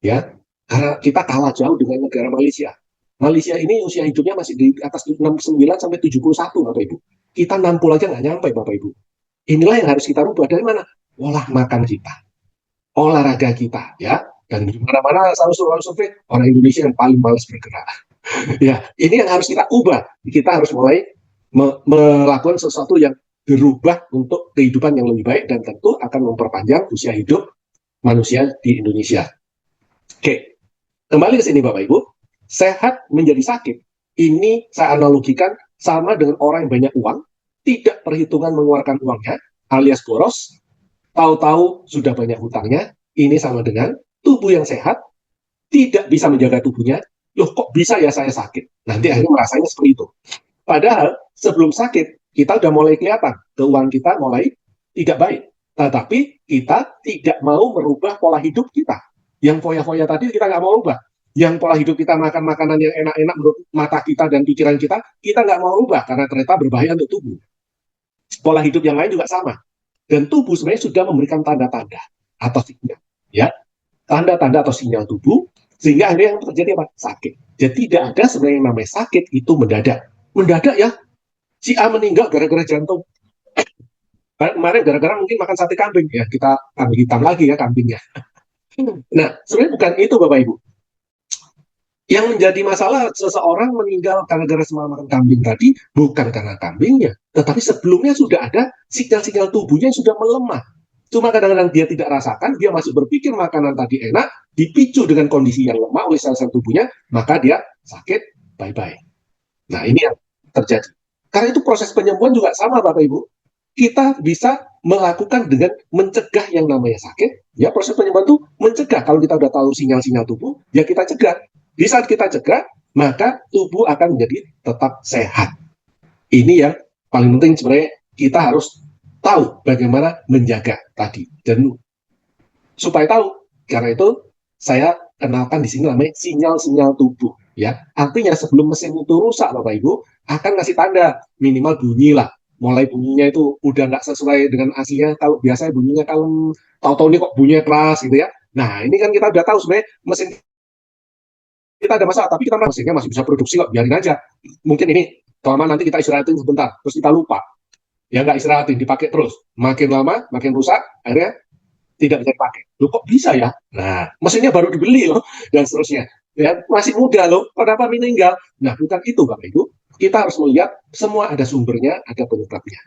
Ya, karena kita kalah jauh dengan negara Malaysia. Malaysia ini usia hidupnya masih di atas 69 sampai 71 Bapak Ibu. Kita 60 aja nggak nyampe Bapak Ibu. Inilah yang harus kita rubah. Dari mana? Olah makan kita, olahraga kita, ya. Dan di mana-mana selalu survei orang Indonesia yang paling malas bergerak. Ya, ini yang harus kita ubah. Kita harus mulai melakukan sesuatu yang berubah untuk kehidupan yang lebih baik dan tentu akan memperpanjang usia hidup manusia di Indonesia. Oke, kembali ke sini Bapak Ibu. Sehat menjadi sakit. Ini saya analogikan sama dengan orang yang banyak uang, tidak perhitungan mengeluarkan uangnya, alias boros, tahu-tahu sudah banyak hutangnya. Ini sama dengan tubuh yang sehat, tidak bisa menjaga tubuhnya. Loh kok bisa ya saya sakit? Nanti akhirnya merasanya seperti itu. Padahal sebelum sakit, kita udah mulai kelihatan, keuangan kita mulai tidak baik. Tetapi kita tidak mau merubah pola hidup kita. Yang foya-foya tadi kita nggak mau rubah. Yang pola hidup kita makan makanan yang enak-enak menurut mata kita dan pikiran kita nggak mau rubah karena ternyata berbahaya untuk tubuh. Pola hidup yang lain juga sama. Dan tubuh sebenarnya sudah memberikan tanda-tanda atau sinyal. Ya, tanda-tanda atau sinyal tubuh, sehingga akhirnya yang terjadi apa? Sakit. Jadi tidak ada sebenarnya yang namanya sakit itu mendadak. Mendadak ya, si A meninggal gara-gara jantung. Kemarin gara-gara mungkin makan sate kambing ya, kita kambing hitam lagi ya kambingnya. Nah, sebenarnya bukan itu Bapak Ibu. Yang menjadi masalah seseorang meninggal karena gara semalam makan kambing tadi bukan karena kambingnya, tetapi sebelumnya sudah ada sinyal-sinyal tubuhnya yang sudah melemah. Cuma kadang-kadang dia tidak rasakan, dia masih berpikir makanan tadi enak, dipicu dengan kondisi yang lemah oleh sel-sel tubuhnya, maka dia sakit, bye-bye. Nah, ini yang terjadi. Karena itu proses penyembuhan juga sama Bapak Ibu. Kita bisa melakukan dengan mencegah yang namanya sakit. Ya, proses penyembuhan itu mencegah. Kalau kita udah tahu sinyal-sinyal tubuh, ya kita cegah. Di saat kita cegah, maka tubuh akan menjadi tetap sehat. Ini yang paling penting sebenarnya, kita harus tahu bagaimana menjaga tadi. Dan supaya tahu, karena itu saya kenalkan di sini namanya sinyal-sinyal tubuh. Ya, artinya sebelum mesin itu rusak, Bapak Ibu akan ngasih tanda minimal bunyi lah. Mulai bunyinya itu udah nggak sesuai dengan aslinya. Kalau biasanya bunyinya kalem, tahu-tahu ini kok bunyinya keras gitu ya. Nah, ini kan kita udah tahu sebenarnya mesin kita ada masalah, tapi kita mesinnya masih bisa produksi kok, biarin aja. Mungkin ini kelamaan nanti kita istirahatin sebentar, terus kita lupa. Ya nggak istirahatin, dipakai terus. Makin lama, makin rusak, akhirnya tidak bisa dipakai. Loh kok bisa ya? Nah, mesinnya baru dibeli loh, dan seterusnya. Ya, masih muda loh, kenapa meninggal? Nah, bukan itu Bapak Ibu. Kita harus melihat semua ada sumbernya, ada penyebabnya.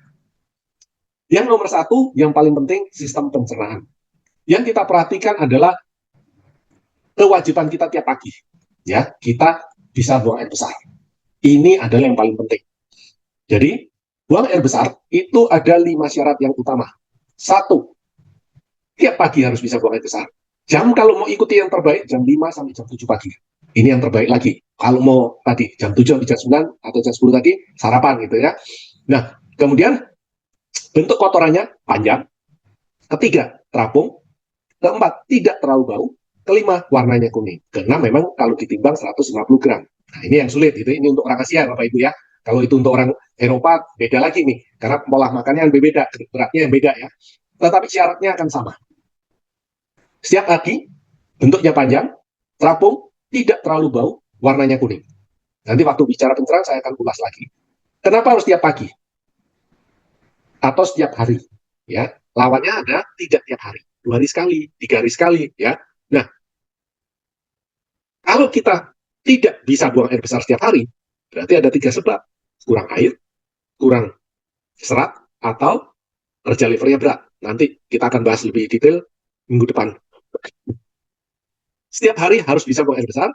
Yang nomor satu, yang paling penting, sistem pencernaan. Yang kita perhatikan adalah kewajiban kita tiap pagi. Ya, kita bisa buang air besar. Ini adalah yang paling penting. Jadi, buang air besar itu ada 5 syarat yang utama. Satu, tiap pagi harus bisa buang air besar. Jam kalau mau ikuti yang terbaik, jam 5 sampai jam 7 pagi. Ini yang terbaik lagi. Kalau mau tadi, jam 7 sampai jam 9 atau jam 10 tadi, sarapan gitu ya. Nah, kemudian bentuk kotorannya panjang. Ketiga, terapung. Keempat, tidak terlalu bau. Kelima, warnanya kuning. Keenam, memang kalau ditimbang 150 gram. Nah, ini yang sulit. Gitu. Ini untuk orang Asia, Bapak Ibu ya. Kalau itu untuk orang Eropa, beda lagi nih. Karena pola makannya yang beda, beratnya yang beda ya. Tetapi syaratnya akan sama. Setiap pagi, bentuknya panjang, terapung, tidak terlalu bau, warnanya kuning. Nanti waktu bicara pencerahan saya akan ulas lagi. Kenapa harus setiap pagi? Atau setiap hari? Ya, lawannya ada tidak tiap hari. 2 hari sekali, 3 hari sekali ya. Nah, kalau kita tidak bisa buang air besar setiap hari, berarti ada 3 sebab. Kurang air, kurang serat, atau kerja livernya berat. Nanti kita akan bahas lebih detail minggu depan. Setiap hari harus bisa buang air besar,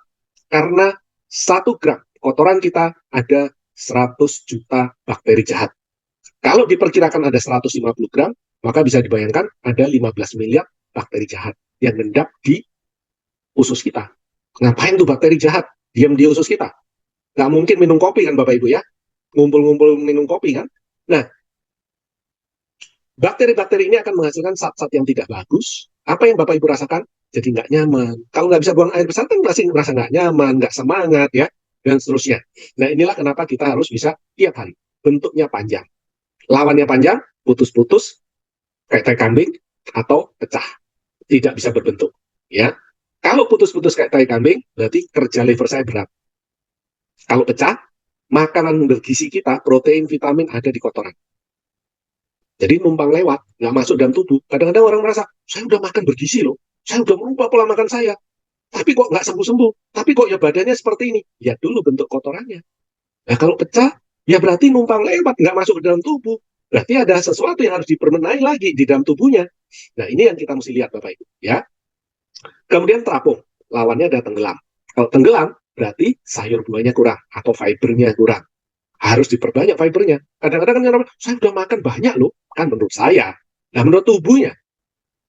karena 1 gram kotoran kita ada 100 juta bakteri jahat. Kalau diperkirakan ada 150 gram, maka bisa dibayangkan ada 15 miliar bakteri jahat yang mengendap di usus kita. Ngapain tuh bakteri jahat? Diam di usus kita. Nggak mungkin minum kopi kan Bapak Ibu ya? Ngumpul-ngumpul minum kopi kan? Nah, bakteri-bakteri ini akan menghasilkan zat-zat yang tidak bagus. Apa yang Bapak Ibu rasakan? Jadi nggak nyaman. Kalau nggak bisa buang air besar kan masih merasa nggak nyaman, nggak semangat ya, dan seterusnya. Nah, inilah kenapa kita harus bisa tiap hari. Bentuknya panjang. Lawannya panjang, putus-putus, kayak tai kambing, atau pecah. Tidak bisa berbentuk. Ya, kalau putus-putus kayak tai kambing, berarti kerja liver saya berat. Kalau pecah, makanan bergizi kita, protein, vitamin ada di kotoran. Jadi numpang lewat, nggak masuk dalam tubuh. Kadang-kadang orang merasa, saya udah makan bergizi loh, saya udah merubah pola makan saya, tapi kok nggak sembuh-sembuh, tapi kok ya badannya seperti ini. Ya dulu bentuk kotorannya. Nah kalau pecah, ya berarti numpang lewat, nggak masuk ke dalam tubuh. Berarti ada sesuatu yang harus diperbenahi lagi di dalam tubuhnya. Nah ini yang kita mesti lihat Bapak Ibu. Ya. Kemudian terapung, lawannya ada tenggelam. Kalau tenggelam, berarti sayur buahnya kurang, atau fibernya kurang. Harus diperbanyak fibernya. Kadang-kadang kan saya udah makan banyak loh, kan menurut saya. Nah menurut tubuhnya,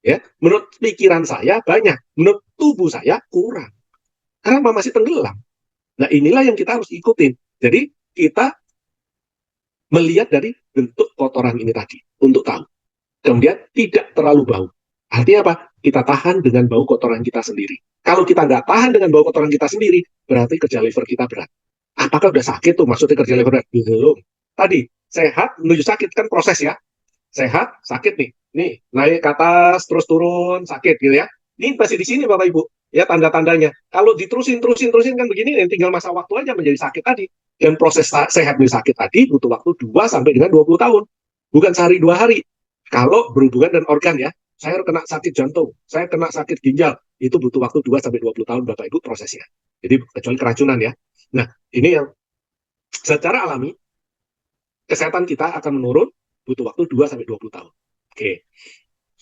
ya, menurut pikiran saya banyak, menurut tubuh saya kurang. Karena masih tenggelam. Nah inilah yang kita harus ikutin. Jadi kita melihat dari bentuk kotoran ini tadi untuk tahu. Kemudian tidak terlalu bau. Artinya apa? Kita tahan dengan bau kotoran kita sendiri. Kalau kita nggak tahan dengan bau kotoran kita sendiri, berarti kerja liver kita berat. Apakah udah sakit tuh maksudnya kerja liver berat? Belum. Tadi sehat menuju sakit kan proses ya. Sehat, sakit nih. Nih, naik ke atas, terus turun, sakit gitu ya. Ini masih di sini Bapak Ibu. Ya tanda-tandanya. Kalau diterusin kan begini, tinggal masa waktu aja menjadi sakit tadi. Dan proses sehat menjadi sakit tadi butuh waktu 2 sampai dengan 20 tahun. Bukan sehari 2 hari. Kalau berhubungan dengan organ ya, saya kena sakit jantung, saya kena sakit ginjal, itu butuh waktu 2 sampai 20 tahun Bapak Ibu prosesnya. Jadi kecuali keracunan ya. Nah, ini yang secara alami kesehatan kita akan menurun butuh waktu 2 sampai 20 tahun. Oke.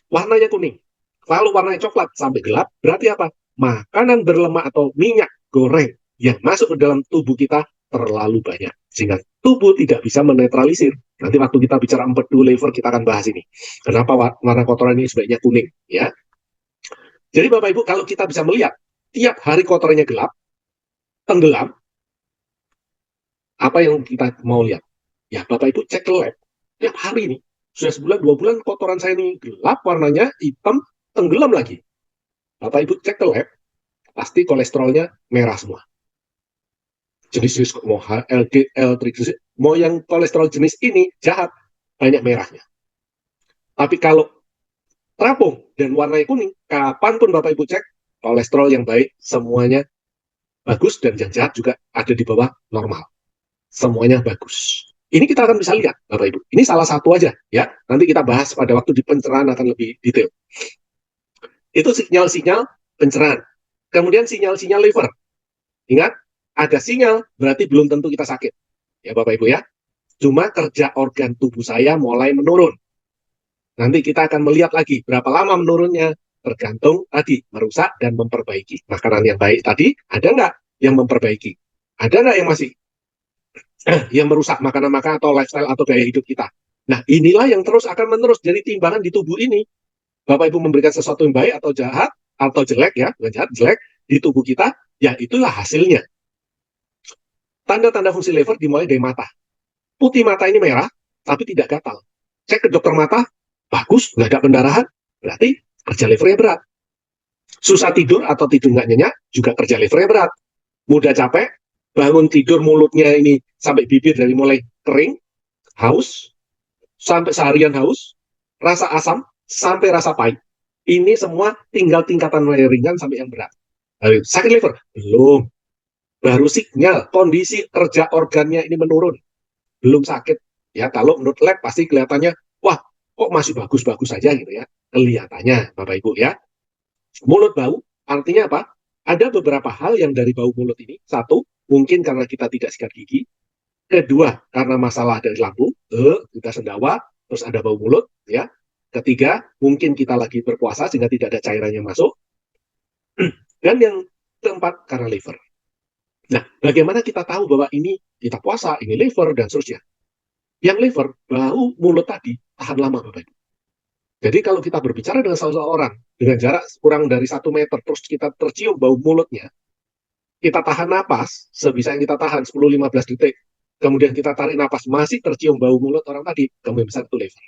Warnanya kuning. Kalau warnanya coklat sampai gelap, berarti apa? Makanan berlemak atau minyak goreng yang masuk ke dalam tubuh kita terlalu banyak. Sehingga tubuh tidak bisa menetralisir. Nanti waktu kita bicara empedu liver, kita akan bahas ini. Kenapa warna kotoran ini sebaiknya kuning. Ya. Jadi Bapak Ibu, kalau kita bisa melihat, tiap hari kotorannya gelap, tenggelam, apa yang kita mau lihat? Ya, Bapak Ibu cek ke lab. Tiap hari ini, sudah sebulan, 2 bulan, kotoran saya ini gelap, warnanya hitam, tenggelam lagi. Bapak Ibu cek ke lab, pasti kolesterolnya merah semua. Jenis mau LDL, triglyceride, mau yang kolesterol jenis ini jahat, banyak merahnya. Tapi kalau terapung dan warnanya kuning, kapanpun Bapak Ibu cek, kolesterol yang baik semuanya bagus dan yang jahat juga ada di bawah normal. Semuanya bagus. Ini kita akan bisa lihat, Bapak Ibu. Ini salah satu aja, ya. Nanti kita bahas pada waktu di pencerahan akan lebih detail. Itu sinyal-sinyal pencerahan. Kemudian sinyal-sinyal liver. Ingat, ada sinyal berarti belum tentu kita sakit. Ya Bapak Ibu ya. Cuma kerja organ tubuh saya mulai menurun. Nanti kita akan melihat lagi berapa lama menurunnya. Tergantung tadi, merusak dan memperbaiki. Makanan yang baik tadi, ada nggak yang memperbaiki? Ada nggak yang masih yang merusak makanan-makanan atau lifestyle atau gaya hidup kita? Nah, inilah yang terus akan menerus jadi timbangan di tubuh ini. Bapak Ibu memberikan sesuatu yang baik atau jahat, atau jelek ya, bukan jahat, jelek, di tubuh kita, ya itulah hasilnya. Tanda-tanda fungsi liver dimulai dari mata. Putih mata ini merah, tapi tidak gatal. Cek ke dokter mata, bagus, nggak ada pendarahan, berarti kerja livernya berat. Susah tidur atau tidur nggak nyenyak, juga kerja livernya berat. Mudah capek, bangun tidur mulutnya ini sampai bibir dari mulai kering, haus, sampai seharian haus, rasa asam, sampai rasa pahit. Ini semua tinggal tingkatan mulai ringan sampai yang berat. Sakit liver? Belum. Baru sinyal kondisi kerja organnya ini menurun. Belum sakit. Ya, kalau menurut lab pasti kelihatannya, wah, kok masih bagus-bagus saja gitu ya. Kelihatannya, Bapak Ibu ya. Mulut bau, artinya apa? Ada beberapa hal yang dari bau mulut ini. Satu, mungkin karena kita tidak sikat gigi. Kedua, karena masalah dari lambung, kita sendawa, terus ada bau mulut, ya. Ketiga, mungkin kita lagi berpuasa sehingga tidak ada cairan yang masuk. Dan yang keempat, karena liver. Nah, bagaimana kita tahu bahwa ini kita puasa, ini liver, dan seterusnya. Yang liver, bau mulut tadi, tahan lama, Bapak Ibu. Jadi kalau kita berbicara dengan salah seorang, dengan jarak kurang dari 1 meter, terus kita tercium bau mulutnya, kita tahan napas, sebisa yang kita tahan 10-15 detik, kemudian kita tarik napas, masih tercium bau mulut orang tadi, kemungkinan besar itu liver.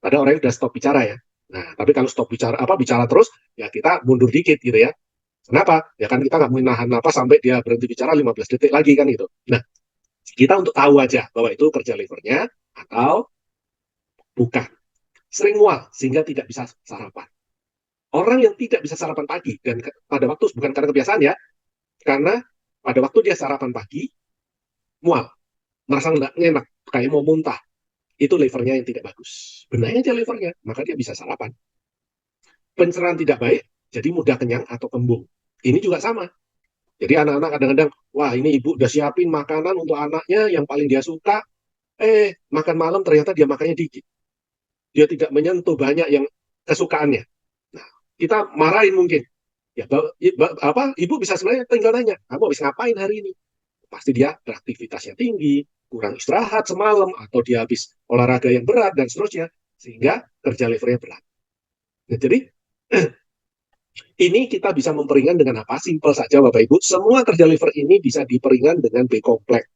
Ada orang yang sudah stop bicara ya. Nah, tapi kalau stop bicara, bicara terus, ya kita mundur dikit gitu ya. Kenapa? Ya kan kita nggak mau nahan napas sampai dia berhenti bicara 15 detik lagi kan gitu. Nah, kita untuk tahu aja bahwa itu kerja livernya atau bukan. Sering mual sehingga tidak bisa sarapan. Orang yang tidak bisa sarapan pagi dan pada waktu bukan karena kebiasaan ya, karena pada waktu dia sarapan pagi mual, merasa nggak enak, kayak mau muntah, itu livernya yang tidak bagus. Benahi aja livernya, maka dia bisa sarapan. Pencernaan tidak baik, jadi mudah kenyang atau kembung. Ini juga sama. Jadi anak-anak kadang-kadang, wah ini ibu udah siapin makanan untuk anaknya yang paling dia suka, makan malam ternyata dia makannya dikit. Dia tidak menyentuh banyak yang kesukaannya. Nah, kita marahin mungkin. Ya, ibu bisa sebenarnya tinggal nanya, kamu habis ngapain hari ini? Pasti dia beraktivitasnya tinggi, kurang istirahat semalam, atau dia habis olahraga yang berat, dan seterusnya. Sehingga kerja livernya berat. Nah, jadi, ini kita bisa memperingan dengan apa? Simpel saja Bapak Ibu, semua kerja liver ini bisa diperingan dengan B-kompleks.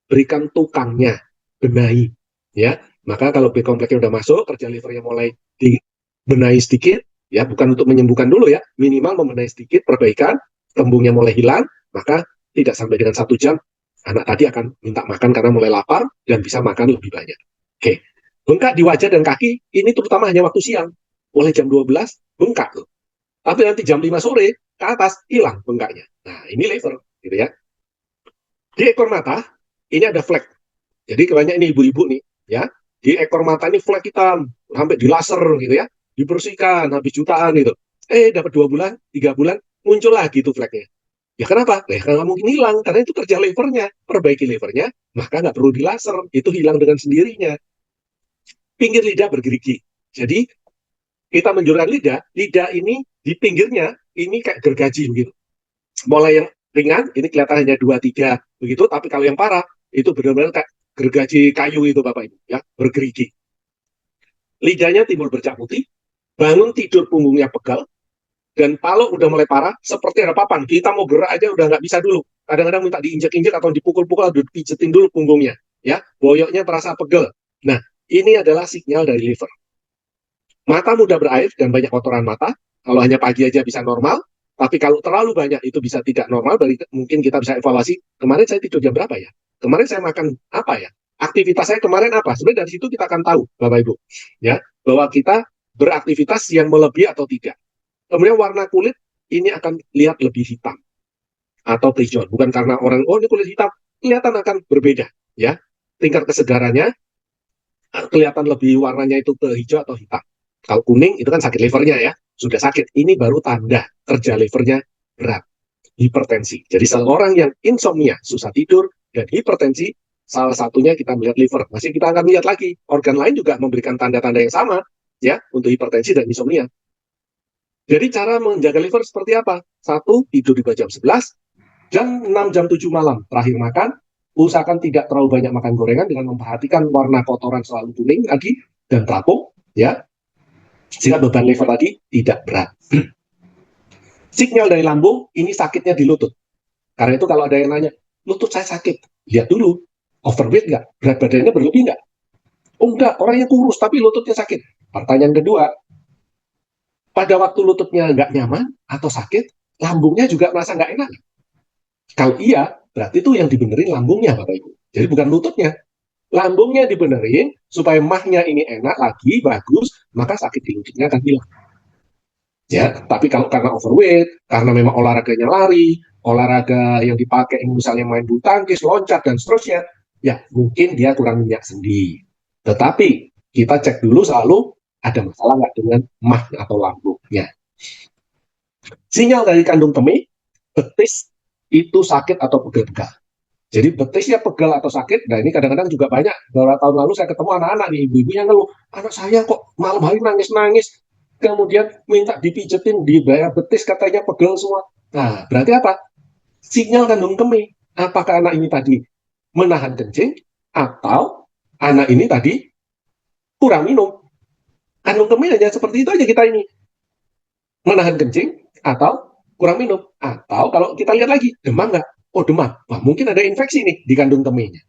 Berikan tukangnya, benahi. Ya, maka kalau B-kompleksnya udah masuk, kerja livernya mulai dibenahi sedikit, ya bukan untuk menyembuhkan dulu ya, minimal membenahi sedikit, perbaikan, kembungnya mulai hilang, maka tidak sampai dengan 1 jam, anak tadi akan minta makan karena mulai lapar dan bisa makan lebih banyak. Oke, bengkak di wajah dan kaki, ini terutama hanya waktu siang, mulai jam 12, bengkak tuh. Tapi nanti jam 5 sore, ke atas, hilang bengkaknya. Nah, ini liver, gitu ya. Di ekor mata, ini ada flek. Jadi kebanyakan ini ibu-ibu nih, ya. Di ekor mata ini flek hitam, sampai di laser gitu ya, dibersihkan habis jutaan gitu. Dapat 2 bulan, 3 bulan, muncul lagi tuh fleknya. Ya kenapa? Ya karena nggak mungkin hilang, karena itu kerja levernya. Perbaiki levernya, maka nggak perlu di laser, itu hilang dengan sendirinya. Pinggir lidah bergerigi. Jadi kita menjulurkan lidah, lidah ini di pinggirnya ini kayak gergaji begitu. Mulai yang ringan, ini kelihatan hanya 2, 3 begitu, tapi kalau yang parah, itu benar-benar kayak gergaji kayu itu Bapak Ibu, ya, bergerigi. Lidahnya timbul bercak putih, bangun tidur punggungnya pegal, dan kalau udah mulai parah, seperti ada papan, kita mau gerak aja udah nggak bisa dulu. Kadang-kadang minta diinjek-injek atau dipukul-pukul atau dipijetin dulu punggungnya, ya, boyoknya terasa pegel. Nah, ini adalah sinyal dari liver. Mata mudah berair dan banyak kotoran mata, kalau hanya pagi aja bisa normal, tapi kalau terlalu banyak itu bisa tidak normal, berarti mungkin kita bisa evaluasi, kemarin saya tidur jam berapa ya? Kemarin saya makan apa ya? Aktivitas saya kemarin apa? Sebenarnya dari situ kita akan tahu, Bapak Ibu, ya, bahwa kita beraktivitas yang melebihi atau tidak. Kemudian warna kulit ini akan lihat lebih hitam atau hijau, bukan karena orang, oh ini kulit hitam, kelihatan akan berbeda, ya. Tingkat kesegarannya kelihatan lebih warnanya itu ke hijau atau hitam. Kalau kuning itu kan sakit livernya ya, sudah sakit. Ini baru tanda kerja livernya berat, hipertensi. Jadi seorang yang insomnia, susah tidur, dan hipertensi, salah satunya kita melihat liver. Masih kita akan lihat lagi, organ lain juga memberikan tanda-tanda yang sama, ya, untuk hipertensi dan insomnia. Jadi cara menjaga liver seperti apa? Satu, tidur di jam 11, jam 6, jam 7 malam, terakhir makan, usahakan tidak terlalu banyak makan gorengan dengan memperhatikan warna kotoran selalu kuning lagi, dan terapung, ya, sehingga beban liver tadi tidak berat. Sinyal dari lambung, ini sakitnya di lutut. Karena itu kalau ada yang nanya, lutut saya sakit, lihat dulu, overweight nggak? Berat badannya berlebih nggak? Oh enggak, orangnya kurus tapi lututnya sakit. Pertanyaan kedua, pada waktu lututnya nggak nyaman atau sakit, lambungnya juga merasa nggak enak. Kalau iya, berarti itu yang dibenerin lambungnya, Bapak Ibu. Jadi bukan lututnya. Lambungnya dibenerin supaya mahnya ini enak lagi, bagus, maka sakit di lututnya akan hilang. Ya, tapi kalau karena overweight, karena memang olahraganya lari, olahraga yang dipakai misalnya main bulu tangkis, loncat dan seterusnya, ya mungkin dia kurang minyak sendi. Tetapi kita cek dulu selalu ada masalah nggak dengan mah atau lambungnya. Sinyal dari kandung kemih, betis itu sakit atau pegal-pegal. Jadi betisnya pegal atau sakit, nah ini kadang-kadang juga banyak. Beberapa tahun lalu saya ketemu anak-anak nih, ibu-ibu yang ngeluh, anak saya kok malam hari nangis-nangis, kemudian minta dipijetin di daerah betis katanya pegel semua. Nah, berarti apa? Sinyal kandung kemih. Apakah anak ini tadi menahan kencing atau anak ini tadi kurang minum? Kandung kemih hanya seperti itu aja kita ini. Menahan kencing atau kurang minum. Atau kalau kita lihat lagi, demam nggak? Oh demam, wah mungkin ada infeksi nih di kandung kemihnya.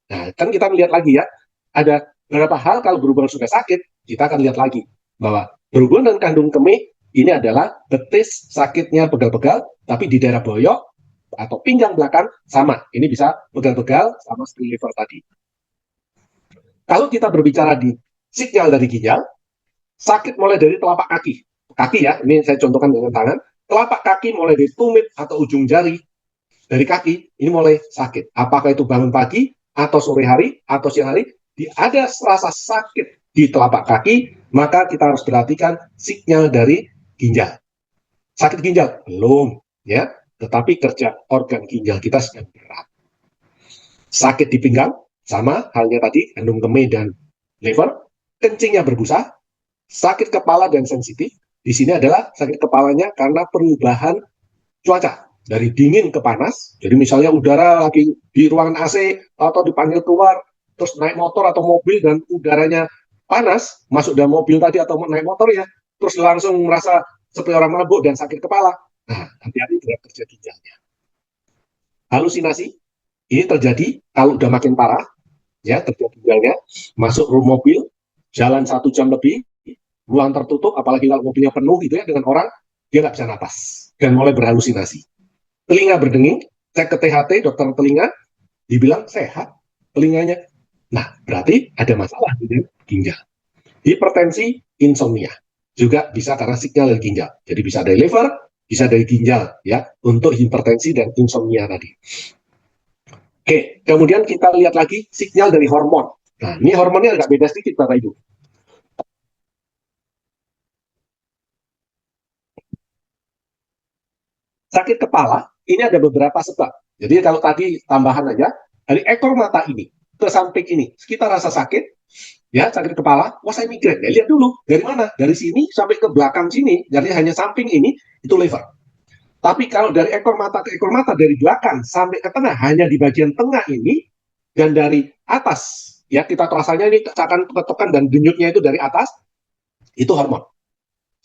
Nah kan kita lihat lagi ya, ada beberapa hal kalau berhubungan sudah sakit, kita akan lihat lagi bahwa berhubungan dengan kandung kemih ini adalah betis sakitnya pegal-pegal, tapi di daerah boyok atau pinggang belakang sama. Ini bisa pegal-pegal sama seperti liver tadi. Kalau kita berbicara di sinyal dari ginjal, sakit mulai dari telapak kaki. Kaki ya, ini saya contohkan dengan tangan. Telapak kaki mulai dari tumit atau ujung jari dari kaki, ini mulai sakit. Apakah itu bangun pagi, atau sore hari, atau siang hari, ada rasa sakit di telapak kaki, maka kita harus perhatikan sinyal dari ginjal. Sakit ginjal? Belum, ya. Tetapi kerja organ ginjal kita sedang berat. Sakit di pinggang, sama halnya tadi, kandung kemih dan liver, kencingnya berbusa, sakit kepala dan sensitif. Di sini adalah sakit kepalanya karena perubahan cuaca dari dingin ke panas. Jadi misalnya udara lagi di ruangan AC atau dipanggil keluar, terus naik motor atau mobil dan udaranya panas, masuk dalam mobil tadi atau naik motor ya, terus langsung merasa seperti orang mabuk dan sakit kepala. Nah, hati-hati dengan kerja ginjalnya. Halusinasi ini terjadi kalau udah makin parah, ya kerja ginjalnya, masuk room mobil, jalan 1 jam lebih, ruang tertutup, apalagi kalau mobilnya penuh gitu ya dengan orang, dia nggak bisa napas dan mulai berhalusinasi. Telinga berdenging, cek ke THT, dokter telinga, dibilang sehat telinganya. Nah, berarti ada masalah di ginjal. Hipertensi, insomnia. Juga bisa karena sinyal dari ginjal. Jadi bisa dari liver, bisa dari ginjal, ya, untuk hipertensi dan insomnia tadi. Oke, kemudian kita lihat lagi sinyal dari hormon. Nah, ini hormonnya agak beda sedikit, Bapak Ibu. Sakit kepala, ini ada beberapa sebab. Jadi kalau tadi tambahan aja, dari ekor mata ini ke samping ini, kita rasa sakit, ya sakit kepala, wah saya migrain. Ya, lihat dulu, dari mana? Dari sini sampai ke belakang sini, jadi hanya samping ini, itu liver. Tapi kalau dari ekor mata ke ekor mata, dari belakang sampai ke tengah, hanya di bagian tengah ini, dan dari atas, ya kita rasanya ini akan tekan dan denyutnya itu dari atas, itu hormon.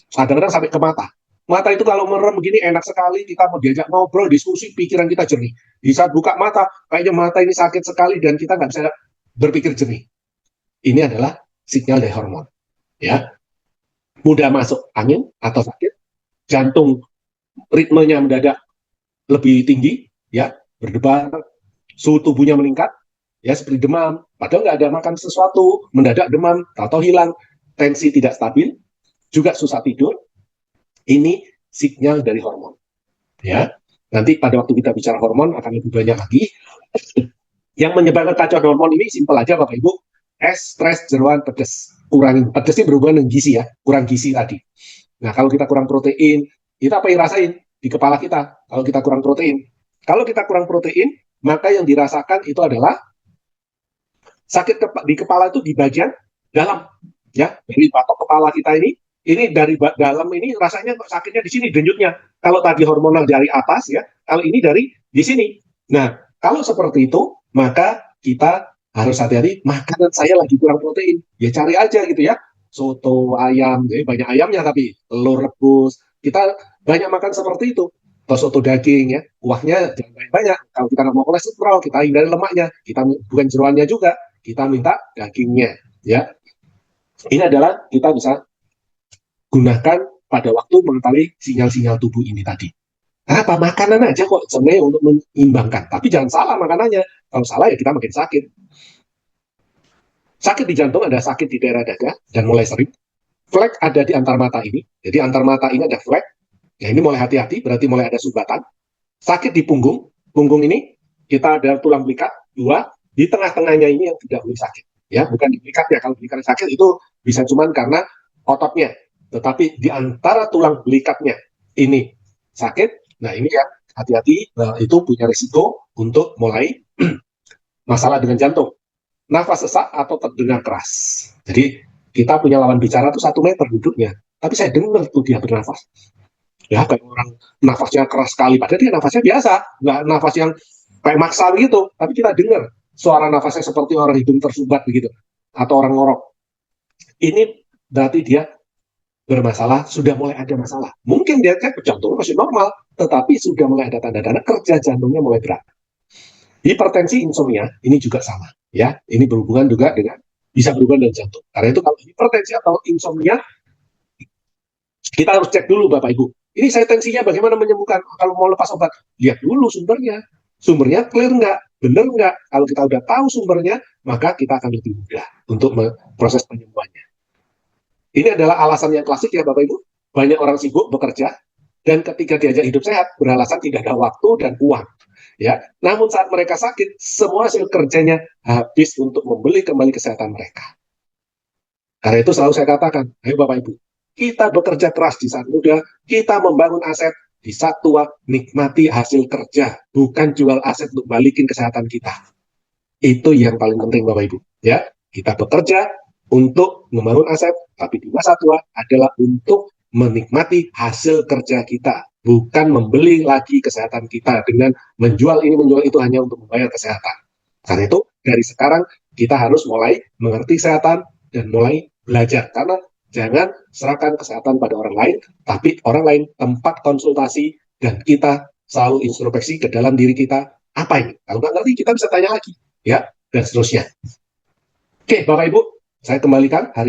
Kadang-kadang sampai ke mata. Mata itu kalau merem begini enak sekali, kita mau diajak ngobrol, diskusi, pikiran kita jernih. Di saat buka mata, kayaknya mata ini sakit sekali dan kita nggak bisa berpikir jernih. Ini adalah sinyal dari hormon. Ya, mudah masuk angin atau sakit, jantung ritmenya mendadak lebih tinggi, ya berdebar, suhu tubuhnya meningkat, ya seperti demam. Padahal nggak ada makan sesuatu, mendadak demam atau hilang, tensi tidak stabil, juga susah tidur. Ini sinyal dari hormon. Ya, nanti pada waktu kita bicara hormon akan lebih banyak lagi. Yang menyebabkan kacauan hormon ini simpel aja Bapak Ibu, stres, jeroan, pedes. Kurangin, pedes ini berhubungan dengan gizi ya, kurang gizi tadi. Nah kalau kita kurang protein, kita apa yang rasain? Di kepala kita, kalau kita kurang protein. Kalau kita kurang protein, maka yang dirasakan itu adalah sakit di kepala itu di bagian dalam. Ya, dari batok kepala kita ini dari dalam ini rasanya sakitnya di sini, denyutnya. Kalau tadi hormonal dari atas ya, kalau ini dari di sini. Nah, kalau seperti itu, maka kita harus hati-hati, makanan saya lagi kurang protein. Ya cari aja gitu ya. Soto, ayam, jadi banyak ayamnya tapi telur rebus. Kita banyak makan seperti itu. Atau soto daging ya, kuahnya jangan banyak-banyak. Kalau kita nggak mau kolesterol, kita hindari lemaknya. Kita bukan jeroannya juga, kita minta dagingnya. Ya, ini adalah kita bisa gunakan pada waktu mengetahui sinyal-sinyal tubuh ini tadi. Apa makanan aja kok sebenarnya untuk menyeimbangkan, tapi jangan salah makanannya. Kalau salah ya kita makin sakit. Sakit di jantung ada sakit di daerah dada dan mulai sering. Flek ada di antar mata ini, jadi antar mata ini ada flek. Ya ini mulai hati-hati, berarti mulai ada sumbatan. Sakit di punggung, punggung ini kita ada tulang belikat dua, di tengah-tengahnya ini yang tidak boleh sakit. Ya, bukan di belikat ya, kalau belikat sakit itu bisa cuman karena ototnya, tetapi di antara tulang belikatnya ini sakit. Nah ini ya hati-hati, itu punya risiko untuk mulai masalah dengan jantung. Nafas sesak atau terdengar keras. Jadi kita punya lawan bicara tuh 1 meter duduknya, tapi saya dengar tuh dia bernafas. Ya kayak orang nafasnya keras sekali, padahal dia nafasnya biasa, nggak nafas yang kayak maksa gitu, tapi kita dengar suara nafasnya seperti orang hidung tersumbat begitu, atau orang ngorok. Ini berarti dia bermasalah, sudah mulai ada masalah. Mungkin dia kan jantungnya masih normal, tetapi sudah mulai ada tanda-tanda kerja jantungnya mulai berat. Hipertensi, insomnia, ini juga sama. Ya, ini berhubungan juga dengan bisa berhubungan dengan jantung. Karena itu kalau hipertensi atau insomnia, kita harus cek dulu Bapak Ibu. Ini saya tensinya bagaimana menyembuhkan? Kalau mau lepas obat, lihat dulu sumbernya. Sumbernya clear nggak? Benar nggak? Kalau kita udah tahu sumbernya, maka kita akan lebih mudah untuk proses penyembuhannya. Ini adalah alasan yang klasik ya Bapak Ibu. Banyak orang sibuk bekerja, dan ketika diajak hidup sehat, beralasan tidak ada waktu dan uang. Ya, namun saat mereka sakit, semua hasil kerjanya habis untuk membeli kembali kesehatan mereka. Karena itu selalu saya katakan, ayo Bapak Ibu, kita bekerja keras di saat muda, kita membangun aset di saat tua, nikmati hasil kerja, bukan jual aset untuk balikin kesehatan kita. Itu yang paling penting Bapak Ibu. Ya, kita bekerja untuk membangun aset, tapi di masa tua adalah untuk menikmati hasil kerja kita, bukan membeli lagi kesehatan kita dengan menjual ini, menjual itu hanya untuk membayar kesehatan. Karena itu, dari sekarang kita harus mulai mengerti kesehatan dan mulai belajar. Karena jangan serahkan kesehatan pada orang lain, tapi orang lain tempat konsultasi, dan kita selalu introspeksi ke dalam diri kita, apa ini? Kalau nggak ngerti, kita bisa tanya lagi, ya, dan seterusnya. Oke, Bapak Ibu, saya kembalikan hari